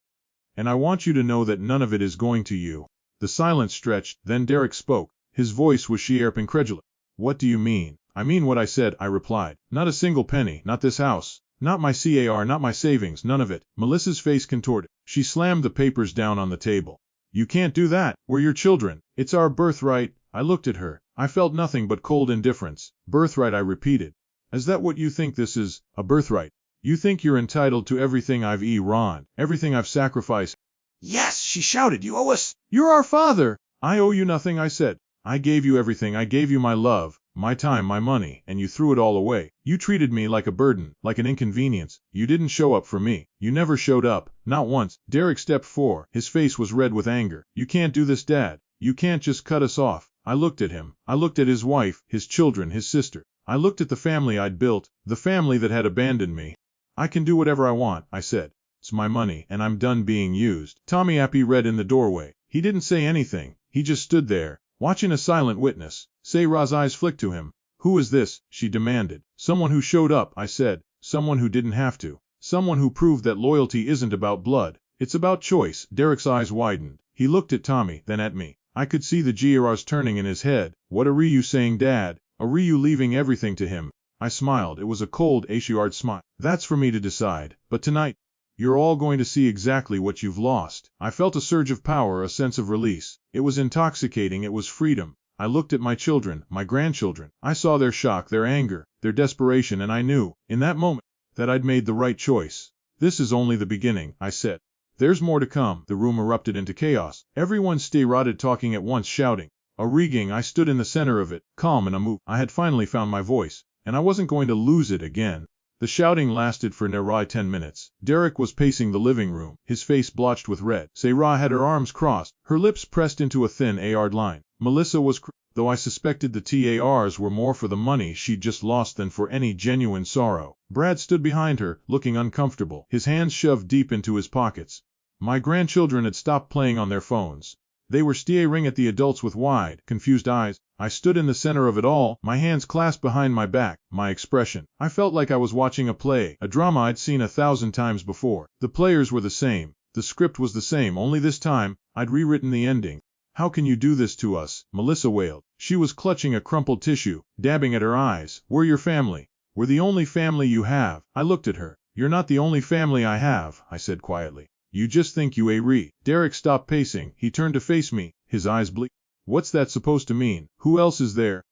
Speaker 1: And I want you to know that none of it is going to you. The silence stretched. Then Derek spoke. His voice was sharp, incredulous. What do you mean? I mean what I said, I replied. Not a single penny. Not this house. Not my CAR. Not my savings. None of it. Melissa's face contorted. She slammed the papers down on the table. You can't do that. We're your children. It's our birthright. I looked at her. I felt nothing but cold indifference. Birthright, I repeated. Is that what you think this is, a birthright? You think you're entitled to everything I've earned, everything I've sacrificed? Yes, she shouted, you owe us. You're our father. I owe you nothing, I said. I gave you everything. I gave you my love, my time, my money, and you threw it all away. You treated me like a burden, like an inconvenience. You didn't show up for me. You never showed up, not once. Derek stepped forward. His face was red with anger. You can't do this, Dad. You can't just cut us off. I looked at him. I looked at his wife, his children, his sister. I looked at the family I'd built, the family that had abandoned me. I can do whatever I want, I said. It's my money, and I'm done being used. Tommy Appy read in the doorway. He didn't say anything. He just stood there, watching a silent witness. Sarah's eyes flicked to him. Who is this? She demanded. Someone who showed up, I said. Someone who didn't have to. Someone who proved that loyalty isn't about blood. It's about choice. Derek's eyes widened. He looked at Tommy, then at me. I could see the gears turning in his head. What are you saying, Dad? Are you leaving everything to him? I smiled. It was a cold, assured smile. That's for me to decide. But tonight, you're all going to see exactly what you've lost. I felt a surge of power, a sense of release. It was intoxicating. It was freedom. I looked at my children, my grandchildren. I saw their shock, their anger, their desperation, and I knew, in that moment, that I'd made the right choice. This is only the beginning, I said. There's more to come. The room erupted into chaos. Everyone started talking at once, shouting. A rigging. I stood in the center of it, calm and unmoved. I had finally found my voice, and I wasn't going to lose it again. The shouting lasted for nearly 10 minutes. Derek was pacing the living room, his face blotched with red. Sarah had her arms crossed, her lips pressed into a thin A-yard line. Melissa was though I suspected the TARs were more for the money she'd just lost than for any genuine sorrow. Brad stood behind her, looking uncomfortable, his hands shoved deep into his pockets. My grandchildren had stopped playing on their phones. They were staring at the adults with wide, confused eyes. I stood in the center of it all, my hands clasped behind my back, my expression. I felt like I was watching a play, a drama I'd seen 1,000 times before. The players were the same. The script was the same, only this time, I'd rewritten the ending. How can you do this to us? Melissa wailed. She was clutching a crumpled tissue, dabbing at her eyes. We're your family. We're the only family you have. I looked at her. You're not the only family I have, I said quietly. You just think you are. Derek stopped pacing. He turned to face me, his eyes bleak. What's that supposed to mean? Who else is there?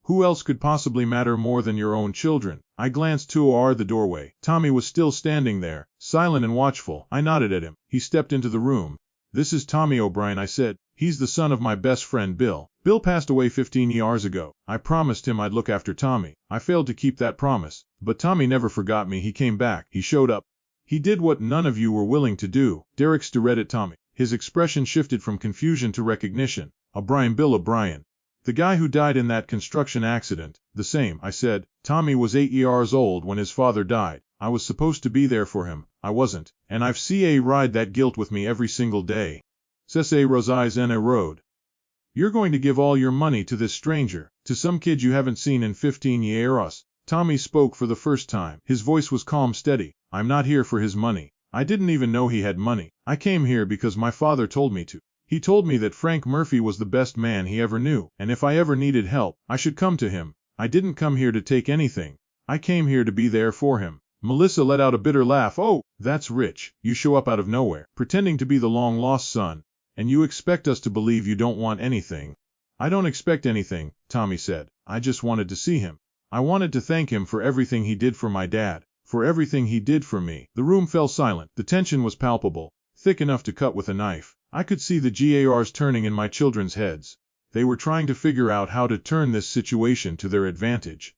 Speaker 1: Who else could possibly matter more than your own children? I glanced toward the doorway. Tommy was still standing there, silent and watchful. I nodded at him. He stepped into the room. This is Tommy O'Brien, I said. He's the son of my best friend Bill. Bill passed away 15 years ago. I promised him I'd look after Tommy. I failed to keep that promise. But Tommy never forgot me. He came back. He showed up. He did what none of you were willing to do. Derek stared at Tommy. His expression shifted from confusion to recognition. O'Brien, Bill O'Brien. The guy who died in that construction accident. The same, I said. Tommy was 8 years old when his father died. I was supposed to be there for him. I wasn't. And I've ride that guilt with me every single day. Cesse Rosais en a road. You're going to give all your money to this stranger, to some kid you haven't seen in 15 years. Tommy spoke for the first time. His voice was calm, steady. I'm not here for his money. I didn't even know he had money. I came here because my father told me to. He told me that Frank Murphy was the best man he ever knew, and if I ever needed help, I should come to him. I didn't come here to take anything. I came here to be there for him. Melissa let out a bitter laugh. Oh, that's rich. You show up out of nowhere, pretending to be the long-lost son, and you expect us to believe you don't want anything. I don't expect anything, Tommy said. I just wanted to see him. I wanted to thank him for everything he did for my dad, for everything he did for me. The room fell silent. The tension was palpable, thick enough to cut with a knife. I could see the GARs turning in my children's heads. They were trying to figure out how to turn this situation to their advantage.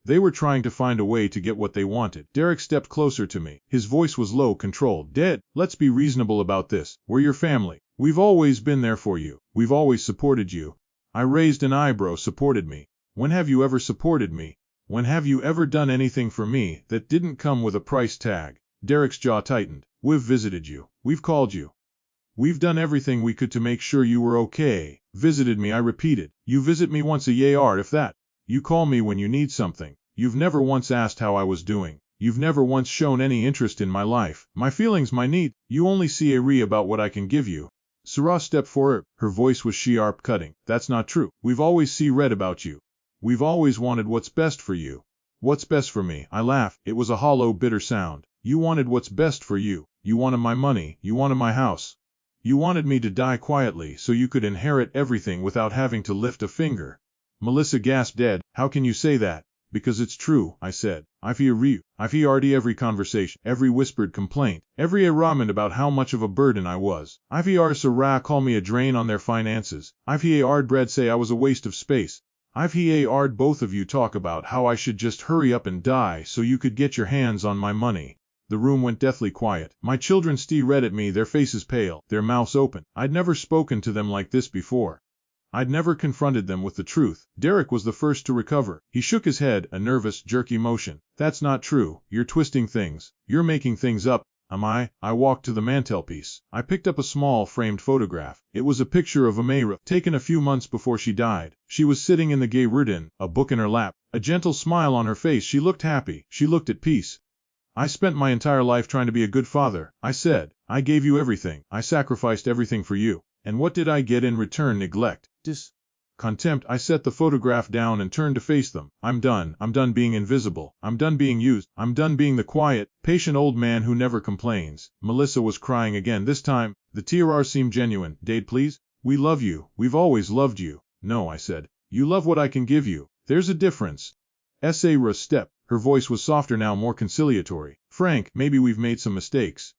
Speaker 1: They were trying to find a way to get what they wanted. Derek stepped closer to me. His voice was low, controlled. Dad, let's be reasonable about this. We're your family. We've always been there for you. We've always supported you. I raised an eyebrow. Supported me? When have you ever supported me? When have you ever done anything for me that didn't come with a price tag? Derek's jaw tightened. We've visited you. We've called you. We've done everything we could to make sure you were okay. Visited me, I repeated. You visit me once a year, if that. You call me when you need something. You've never once asked how I was doing. You've never once shown any interest in my life, my feelings, my need. You only see about what I can give you. Sarah stepped forward. Her voice was sharp, cutting. That's not true. We've always read about you. We've always wanted what's best for you. What's best for me? I laughed. It was a hollow, bitter sound. You wanted what's best for you. You wanted my money. You wanted my house. You wanted me to die quietly so you could inherit everything without having to lift a finger. Melissa gasped. Dad, how can you say that? Because it's true, I said. I've heard every conversation, every whispered complaint, every arraignment about how much of a burden I was. I've heard Sarah call me a drain on their finances. I've heard Brad say I was a waste of space. I've heard both of you talk about how I should just hurry up and die so you could get your hands on my money. The room went deathly quiet. My children stared at me, their faces pale, their mouths open. I'd never spoken to them like this before. I'd never confronted them with the truth. Derek was the first to recover. He shook his head, a nervous, jerky motion. That's not true. You're twisting things. You're making things up. Am I? I walked to the mantelpiece. I picked up a small, framed photograph. It was a picture of Amira, taken a few months before she died. She was sitting in the gay Rudin, a book in her lap, a gentle smile on her face. She looked happy. She looked at peace. I spent my entire life trying to be a good father, I said. I gave you everything. I sacrificed everything for you. And what did I get in return? Neglect. Contempt. I set the photograph down and turned to face them. I'm done. I'm done being invisible. I'm done being used. I'm done being the quiet, patient old man who never complains. Melissa was crying again. This time, the tears seemed genuine. Dad, please. We love you. We've always loved you. No, I said. You love what I can give you. There's a difference. Sarah stepped. Her voice was softer now, more conciliatory. Frank, maybe we've made some mistakes.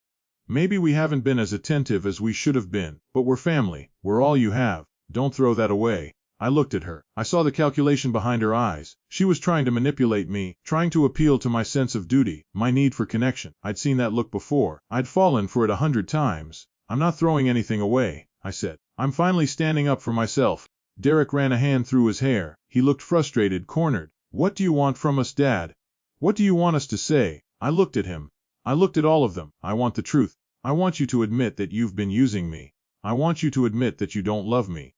Speaker 1: Maybe we haven't been as attentive as we should have been, but we're family. We're all you have. Don't throw that away. I looked at her. I saw the calculation behind her eyes. She was trying to manipulate me, trying to appeal to my sense of duty, my need for connection. I'd seen that look before. I'd fallen for it 100 times. I'm not throwing anything away, I said. I'm finally standing up for myself. Derek ran a hand through his hair. He looked frustrated, cornered. What do you want from us, Dad? What do you want us to say? I looked at him. I looked at all of them. I want the truth. I want you to admit that you've been using me. I want you to admit that you don't love me.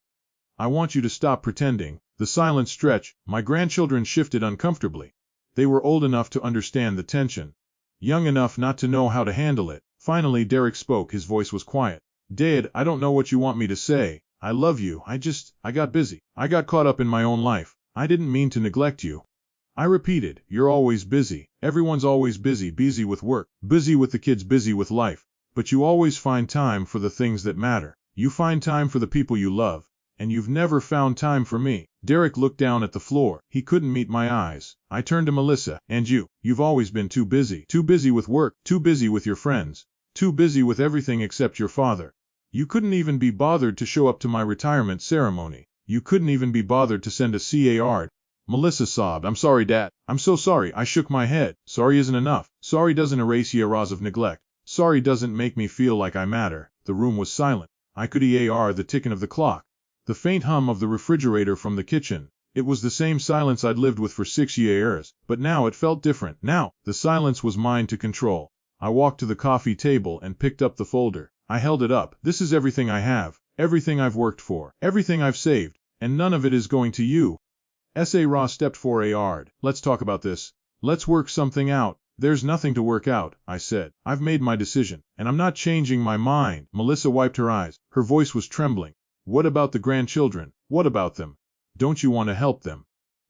Speaker 1: I want you to stop pretending. The silence stretched. My grandchildren shifted uncomfortably. They were old enough to understand the tension, young enough not to know how to handle it. Finally Derek spoke. His voice was quiet. Dad, I don't know what you want me to say. I love you. I got busy. I got caught up in my own life. I didn't mean to neglect you. I repeated, you're always busy. Everyone's always busy. Busy with work, busy with the kids, busy with life. But you always find time for the things that matter. You find time for the people you love. And you've never found time for me. Derek looked down at the floor. He couldn't meet my eyes. I turned to Melissa. And you've always been too busy. Too busy with work. Too busy with your friends. Too busy with everything except your father. You couldn't even be bothered to show up to my retirement ceremony. You couldn't even be bothered to send a card. Melissa sobbed. I'm sorry, Dad. I'm so sorry. I shook my head. Sorry isn't enough. Sorry doesn't erase years of neglect. Sorry doesn't make me feel like I matter. The room was silent. I could hear the ticking of the clock, the faint hum of the refrigerator from the kitchen. It was the same silence I'd lived with for 6 years, but now it felt different. Now, the silence was mine to control. I walked to the coffee table and picked up the folder. I held it up. This is everything I have, everything I've worked for, everything I've saved, and none of it is going to you. Sarah stepped forward. Let's talk about this. Let's work something out. There's nothing to work out, I said. I've made my decision, and I'm not changing my mind. Melissa wiped her eyes. Her voice was trembling. What about the grandchildren? What about them? Don't you want to help them?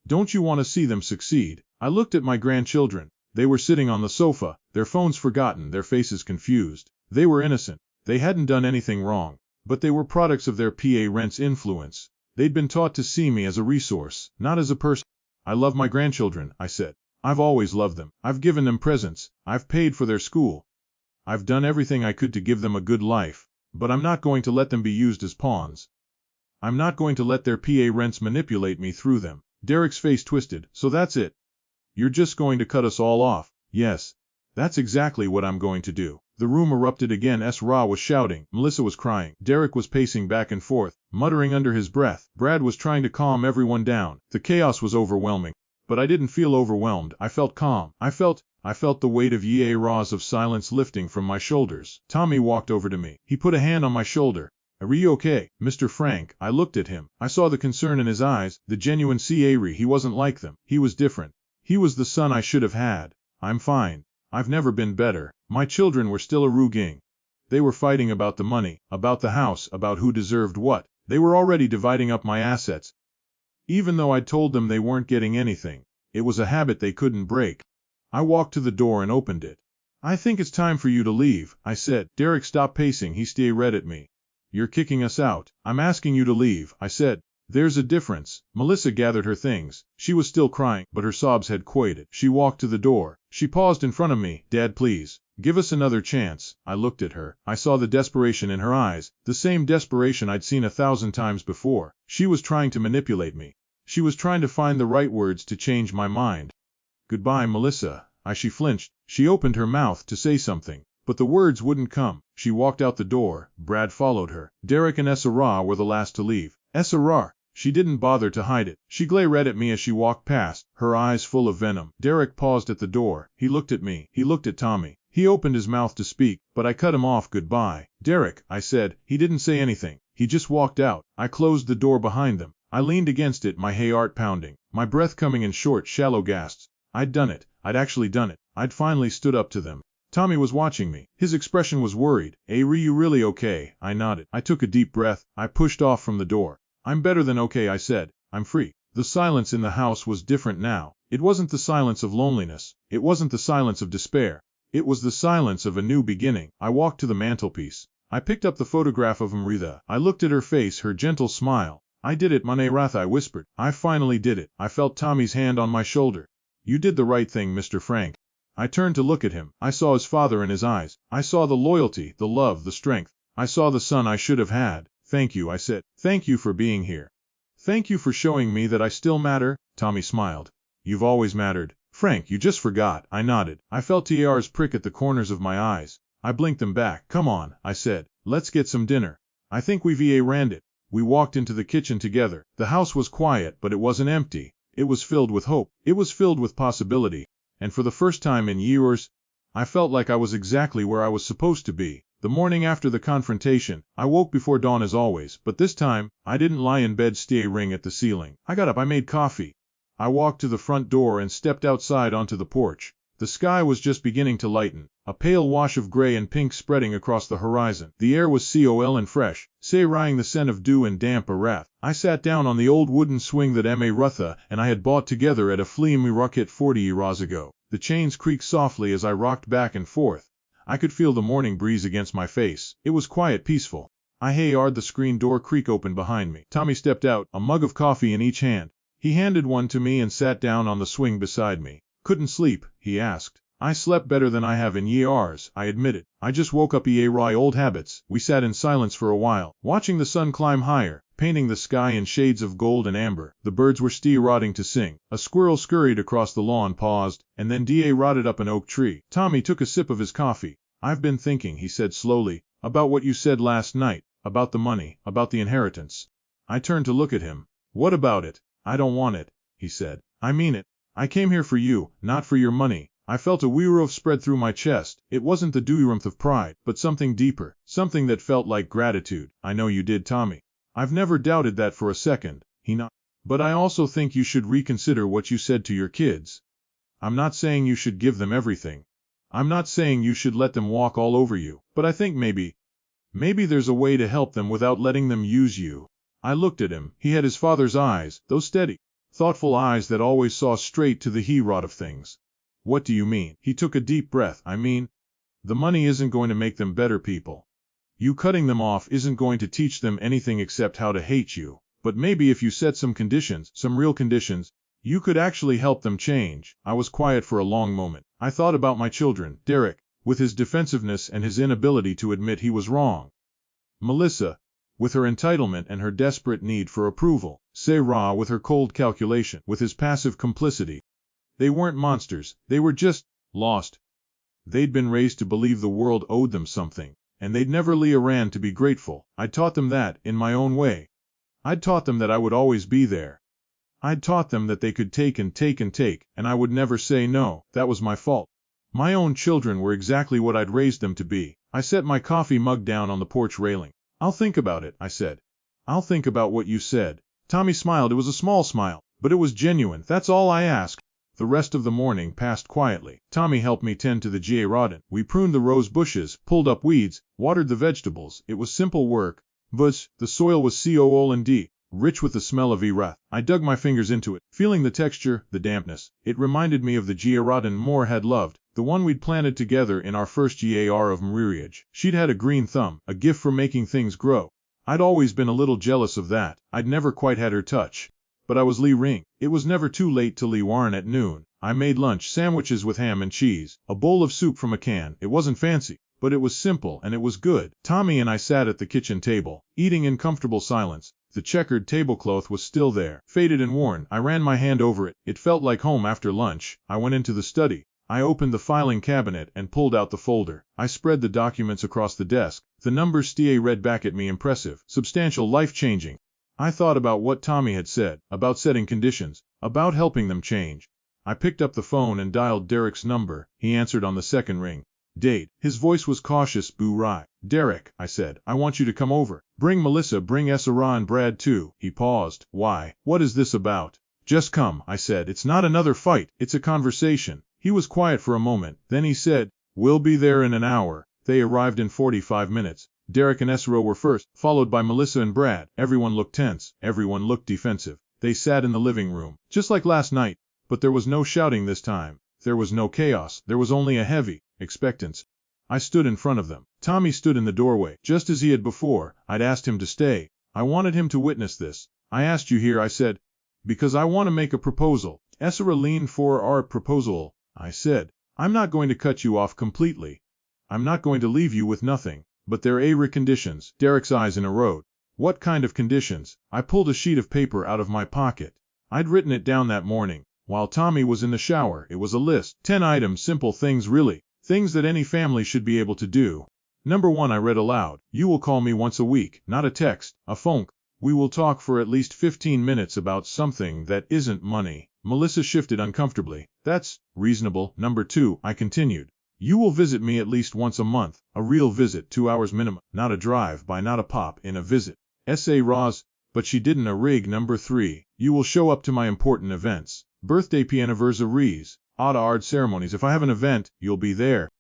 Speaker 1: Don't you want to see them succeed? I looked at my grandchildren. They were sitting on the sofa, their phones forgotten, their faces confused. They were innocent. They hadn't done anything wrong, but they were products of their parents' influence. They'd been taught to see me as a resource, not as a person. I love my grandchildren, I said. I've always loved them. I've given them presents. I've paid for their school. I've done everything I could to give them a good life. But I'm not going to let them be used as pawns. I'm not going to let their parents manipulate me through them. Derek's face twisted. So that's it. You're just going to cut us all off. Yes. That's exactly what I'm going to do. The room erupted again. Ra was shouting. Melissa was crying. Derek was pacing back and forth, muttering under his breath. Brad was trying to calm everyone down. The chaos was overwhelming. But I didn't feel overwhelmed. I felt calm. I felt the weight of years of silence lifting from my shoulders. Tommy walked over to me. He put a hand on my shoulder. Are you okay, Mr. Frank? I looked at him. I saw the concern in his eyes, the genuine Ari. He wasn't like them. He was different. He was the son I should have had. I'm fine. I've never been better. My children were still arguing. They were fighting about the money, about the house, about who deserved what. They were already dividing up my assets. Even though I'd told them they weren't getting anything, it was a habit they couldn't break. I walked to the door and opened it. I think it's time for you to leave, I said. Derek stopped pacing. He stared at me. You're kicking us out. I'm asking you to leave, I said. There's a difference. Melissa gathered her things. She was still crying, but her sobs had quieted. She walked to the door. She paused in front of me. Dad, please. Give us another chance. I looked at her. I saw the desperation in her eyes, the same desperation I'd seen 1,000 times before. She was trying to manipulate me. She was trying to find the right words to change my mind. Goodbye, Melissa. She flinched. She opened her mouth to say something, but the words wouldn't come. She walked out the door. Brad followed her. Derek and Esra were the last to leave. Esra. She didn't bother to hide it. She glared at me as she walked past, her eyes full of venom. Derek paused at the door. He looked at me. He looked at Tommy. He opened his mouth to speak, but I cut him off. Goodbye, Derek, I said. He didn't say anything. He just walked out. I closed the door behind them. I leaned against it, my heart pounding, my breath coming in short, shallow gasps. I'd done it. I'd actually done it. I'd finally stood up to them. Tommy was watching me. His expression was worried. "Are you really okay?" I nodded. I took a deep breath. I pushed off from the door. "I'm better than okay," I said. "I'm free." The silence in the house was different now. It wasn't the silence of loneliness. It wasn't the silence of despair. It was the silence of a new beginning. I walked to the mantelpiece. I picked up the photograph of Amrita. I looked at her face, her gentle smile. "I did it, Manerath," I whispered. "I finally did it." I felt Tommy's hand on my shoulder. "You did the right thing, Mr. Frank." I turned to look at him. I saw his father in his eyes. I saw the loyalty, the love, the strength. I saw the son I should have had. "Thank you," I said. "Thank you for being here. Thank you for showing me that I still matter." Tommy smiled. "You've always mattered." "Frank, you just forgot." I nodded. I felt TR's prick at the corners of my eyes. I blinked them back. "Come on," I said. "Let's get some dinner. I think we've ranned it." We walked into the kitchen together. The house was quiet, but it wasn't empty. It was filled with hope. It was filled with possibility. And for the first time in years, I felt like I was exactly where I was supposed to be. The morning after the confrontation, I woke before dawn as always, but this time, I didn't lie in bed staring at the ceiling. I got up, I made coffee. I walked to the front door and stepped outside onto the porch. The sky was just beginning to lighten, a pale wash of gray and pink spreading across the horizon. The air was cool and fresh, raying the scent of dew and damp earth. I sat down on the old wooden swing that Rutha and I had bought together at a flea market 40 years ago. The chains creaked softly as I rocked back and forth. I could feel the morning breeze against my face. It was quiet, peaceful. I heard the screen door creak open behind me. Tommy stepped out, a mug of coffee in each hand. He handed one to me and sat down on the swing beside me. "Couldn't sleep?" he asked. "I slept better than I have in years," I admitted. "I just woke up old habits." We sat in silence for a while, watching the sun climb higher, painting the sky in shades of gold and amber. The birds were rotting to sing. A squirrel scurried across the lawn, paused, and then rotted up an oak tree. Tommy took a sip of his coffee. "I've been thinking," he said slowly, "about what you said last night, about the money, about the inheritance." I turned to look at him. "What about it?" "I don't want it," he said. "I mean it. I came here for you, not for your money." I felt a werewolf spread through my chest. It wasn't the warmth of pride, but something deeper, something that felt like gratitude. "I know you did, Tommy. I've never doubted that for a second," he nodded. "But I also think you should reconsider what you said to your kids. I'm not saying you should give them everything. I'm not saying you should let them walk all over you, but I think maybe there's a way to help them without letting them use you." I looked at him. He had his father's eyes, those steady, thoughtful eyes that always saw straight to the heart of things. "What do you mean?" He took a deep breath. "I mean, the money isn't going to make them better people. You cutting them off isn't going to teach them anything except how to hate you. But maybe if you set some conditions, some real conditions, you could actually help them change." I was quiet for a long moment. I thought about my children, Derek, with his defensiveness and his inability to admit he was wrong. Melissa, with her entitlement and her desperate need for approval. Sarah, with her cold calculation, with his passive complicity. They weren't monsters, they were just lost. They'd been raised to believe the world owed them something, and they'd never ran to be grateful. I'd taught them that, in my own way. I'd taught them that I would always be there. I'd taught them that they could take and take and take, and I would never say no. That was my fault. My own children were exactly what I'd raised them to be. I set my coffee mug down on the porch railing. "I'll think about it," I said. "I'll think about what you said." Tommy smiled. It was a small smile, but it was genuine. "That's all I ask." The rest of the morning passed quietly. Tommy helped me tend to the garden. We pruned the rose bushes, pulled up weeds, watered the vegetables. It was simple work, but the soil was cool and deep, rich with the smell of earth. I dug my fingers into it, feeling the texture, the dampness. It reminded me of the garden Moore had loved, the one we'd planted together in our first year of marriage. She'd had a green thumb, a gift for making things grow. I'd always been a little jealous of that. I'd never quite had her touch. But I was Lee Ring. It was never too late to Lee Warren at noon. I made lunch, sandwiches with ham and cheese, a bowl of soup from a can. It wasn't fancy, but it was simple and it was good. Tommy and I sat at the kitchen table, eating in comfortable silence. The checkered tablecloth was still there, faded and worn. I ran my hand over it. It felt like home after lunch. I went into the study. I opened the filing cabinet and pulled out the folder. I spread the documents across the desk. The numbers Stie read back at me, impressive, substantial, life-changing. I thought about what Tommy had said, about setting conditions, about helping them change. I picked up the phone and dialed Derek's number. He answered on the second ring. Date. His voice was cautious. Boo-rai. Derek, I said, I want you to come over. Bring Melissa, bring Esra and Brad too. He paused. Why? What is this about? Just come, I said. It's not another fight. It's a conversation. He was quiet for a moment. Then he said, we'll be there in an hour. They arrived in 45 minutes. Derek and Esra were first, followed by Melissa and Brad. Everyone looked tense. Everyone looked defensive. They sat in the living room, just like last night, but there was no shouting this time. There was no chaos. There was only a heavy expectance. I stood in front of them. Tommy stood in the doorway, just as he had before. I'd asked him to stay. I wanted him to witness this. I asked you here, I said, because I want to make a proposal. Esra leaned for our proposal. I said, I'm not going to cut you off completely. I'm not going to leave you with nothing. But there are conditions. Derek's eyes narrowed. What kind of conditions? I pulled a sheet of paper out of my pocket. I'd written it down that morning, while Tommy was in the shower. It was a list. 10 items, simple things really. Things that any family should be able to do. Number 1, I read aloud. You will call me once a week, not a text, a phone. We will talk for at least 15 minutes about something that isn't money. Melissa shifted uncomfortably. That's reasonable. Number 2, I continued. You will visit me at least once a month. A real visit, 2 hours minimum. Not a drive-by, not a pop-in, a visit. S.A. Roz, but she didn't a rig. Number 3, you will show up to my important events. Birthday, anniversaries, odd art ceremonies. If I have an event, you'll be there.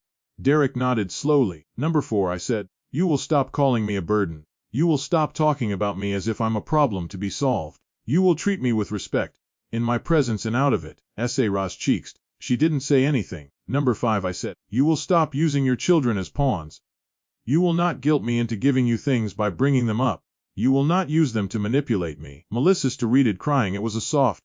Speaker 1: Derek nodded slowly. Number 4, I said, you will stop calling me a burden. You will stop talking about me as if I'm a problem to be solved. You will treat me with respect, in my presence and out of it. S.A. Roz cheeks. She didn't say anything. Number 5, I said, you will stop using your children as pawns. You will not guilt me into giving you things by bringing them up. You will not use them to manipulate me. Melissa started crying. It was a soft.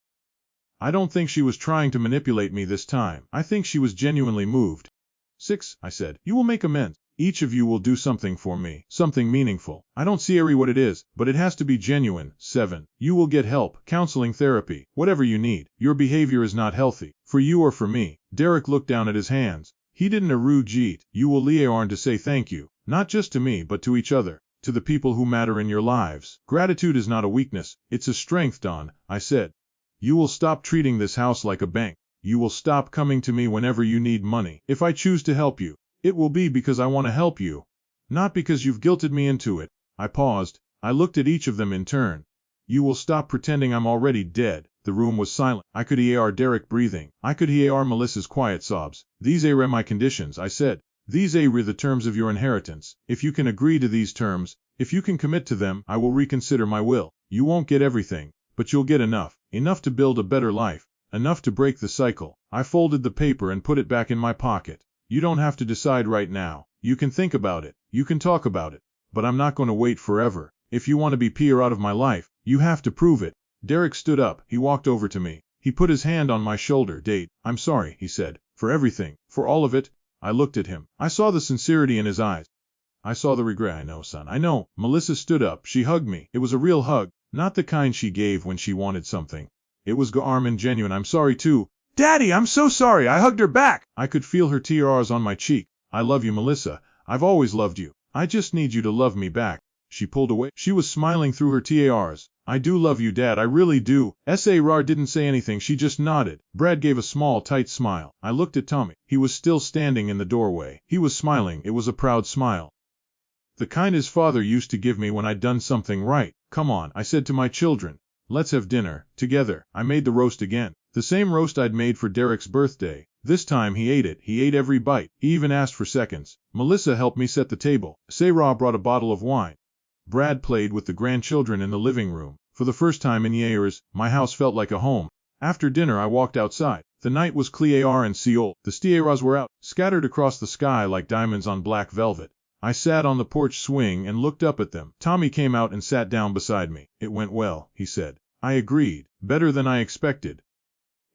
Speaker 1: I don't think she was trying to manipulate me this time. I think she was genuinely moved. 6, I said, you will make amends. Each of you will do something for me, something meaningful. I don't see what it is, but it has to be genuine. 7, you will get help, counseling, therapy, whatever you need. Your behavior is not healthy, for you or for me. Derek looked down at his hands. He didn't argue. You will learn to say thank you, not just to me but to each other, to the people who matter in your lives. Gratitude is not a weakness, it's a strength, Don, I said. You will stop treating this house like a bank. You will stop coming to me whenever you need money. If I choose to help you, it will be because I want to help you, not because you've guilted me into it. I paused. I looked at each of them in turn. You will stop pretending I'm already dead. The room was silent. I could hear Derek breathing. I could hear Melissa's quiet sobs. These are my conditions, I said. These are the terms of your inheritance. If you can agree to these terms, if you can commit to them, I will reconsider my will. You won't get everything, but you'll get enough. Enough to build a better life. Enough to break the cycle. I folded the paper and put it back in my pocket. You don't have to decide right now. You can think about it. You can talk about it. But I'm not going to wait forever. If you want to be peer out of my life, you have to prove it. Derek stood up. He walked over to me. He put his hand on my shoulder. Date, I'm sorry, he said, for everything, for all of it. I looked at him. I saw the sincerity in his eyes. I saw the regret. I know, son, I know. Melissa stood up. She hugged me. It was a real hug, not the kind she gave when she wanted something. It was warm and genuine. I'm sorry too. Daddy, I'm so sorry. I hugged her back. I could feel her tears on my cheek. I love you, Melissa. I've always loved you. I just need you to love me back. She pulled away. She was smiling through her tears. I do love you, Dad. I really do. S.A. didn't say anything. She just nodded. Brad gave a small, tight smile. I looked at Tommy. He was still standing in the doorway. He was smiling. It was a proud smile. The kind his father used to give me when I'd done something right. Come on, I said to my children. Let's have dinner, together. I made the roast again. The same roast I'd made for Derek's birthday. This time he ate it. He ate every bite. He even asked for seconds. Melissa helped me set the table. Sarah brought a bottle of wine. Brad played with the grandchildren in the living room. For the first time in years, my house felt like a home. After dinner I walked outside. The night was clear and Seoul. The stars were out, scattered across the sky like diamonds on black velvet. I sat on the porch swing and looked up at them. Tommy came out and sat down beside me. It went well, he said. I agreed. Better than I expected.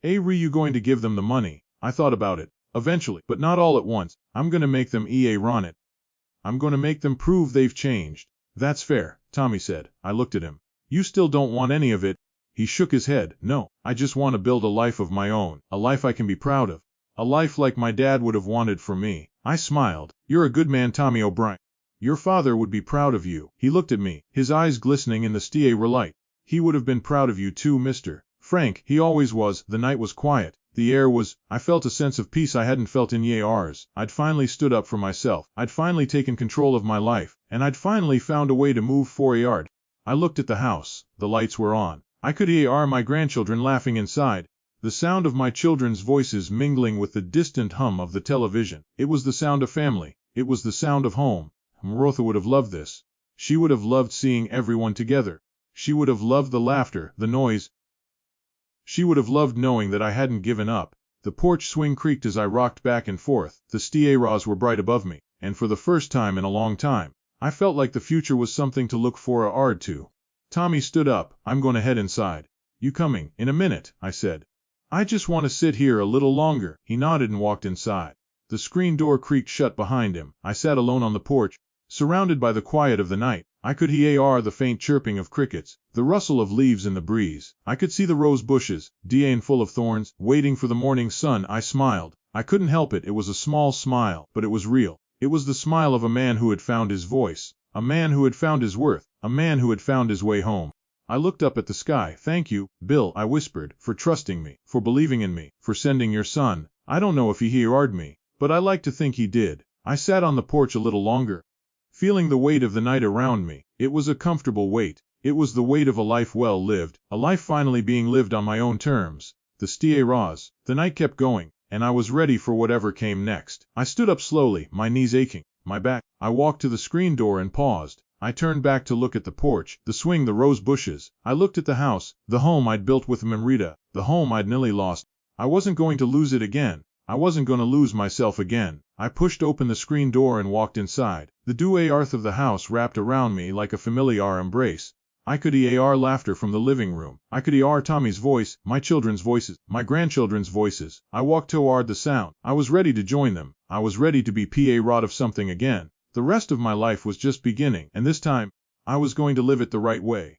Speaker 1: Are you going to give them the money? I thought about it. Eventually, but not all at once. I'm going to make them run it. I'm going to make them prove they've changed. That's fair, Tommy said. I looked at him. You still don't want any of it? He shook his head. No, I just want to build a life of my own, a life I can be proud of. A life like my dad would have wanted for me. I smiled. You're a good man, Tommy O'Brien. Your father would be proud of you. He looked at me, his eyes glistening in the steel light. He would have been proud of you too, Mr. Frank. He always was. The night was quiet. The air was, I felt a sense of peace I hadn't felt in years. I'd finally stood up for myself. I'd finally taken control of my life. And I'd finally found a way to move forward. I looked at the house. The lights were on. I could hear my grandchildren laughing inside. The sound of my children's voices mingling with the distant hum of the television. It was the sound of family. It was the sound of home. Martha would have loved this. She would have loved seeing everyone together. She would have loved the laughter, the noise. She would have loved knowing that I hadn't given up. The porch swing creaked as I rocked back and forth. The stars were bright above me, and for the first time in a long time, I felt like the future was something to look forward to. Tommy stood up. I'm going to head inside. You coming? In a minute, I said. I just want to sit here a little longer. He nodded and walked inside. The screen door creaked shut behind him. I sat alone on the porch, surrounded by the quiet of the night. I could hear the faint chirping of crickets, the rustle of leaves in the breeze. I could see the rose bushes, and full of thorns, waiting for the morning sun. I smiled. I couldn't help it. It was a small smile, but it was real. It was the smile of a man who had found his voice, a man who had found his worth, a man who had found his way home. I looked up at the sky. Thank you, Bill, I whispered, for trusting me, for believing in me, for sending your son. I don't know if he heard me, but I like to think he did. I sat on the porch a little longer, feeling the weight of the night around me. It was a comfortable weight. It was the weight of a life well lived, a life finally being lived on my own terms. The stars, the night kept going, and I was ready for whatever came next. I stood up slowly, my knees aching, my back. I walked to the screen door and paused. I turned back to look at the porch, the swing, the rose bushes. I looked at the house, the home I'd built with Mamrita, the home I'd nearly lost. I wasn't going to lose it again. I wasn't going to lose myself again. I pushed open the screen door and walked inside. The dewy earth of the house wrapped around me like a familiar embrace. I could hear laughter from the living room. I could hear Tommy's voice, my children's voices, my grandchildren's voices. I walked toward the sound. I was ready to join them. I was ready to be part of something again. The rest of my life was just beginning, and this time, I was going to live it the right way.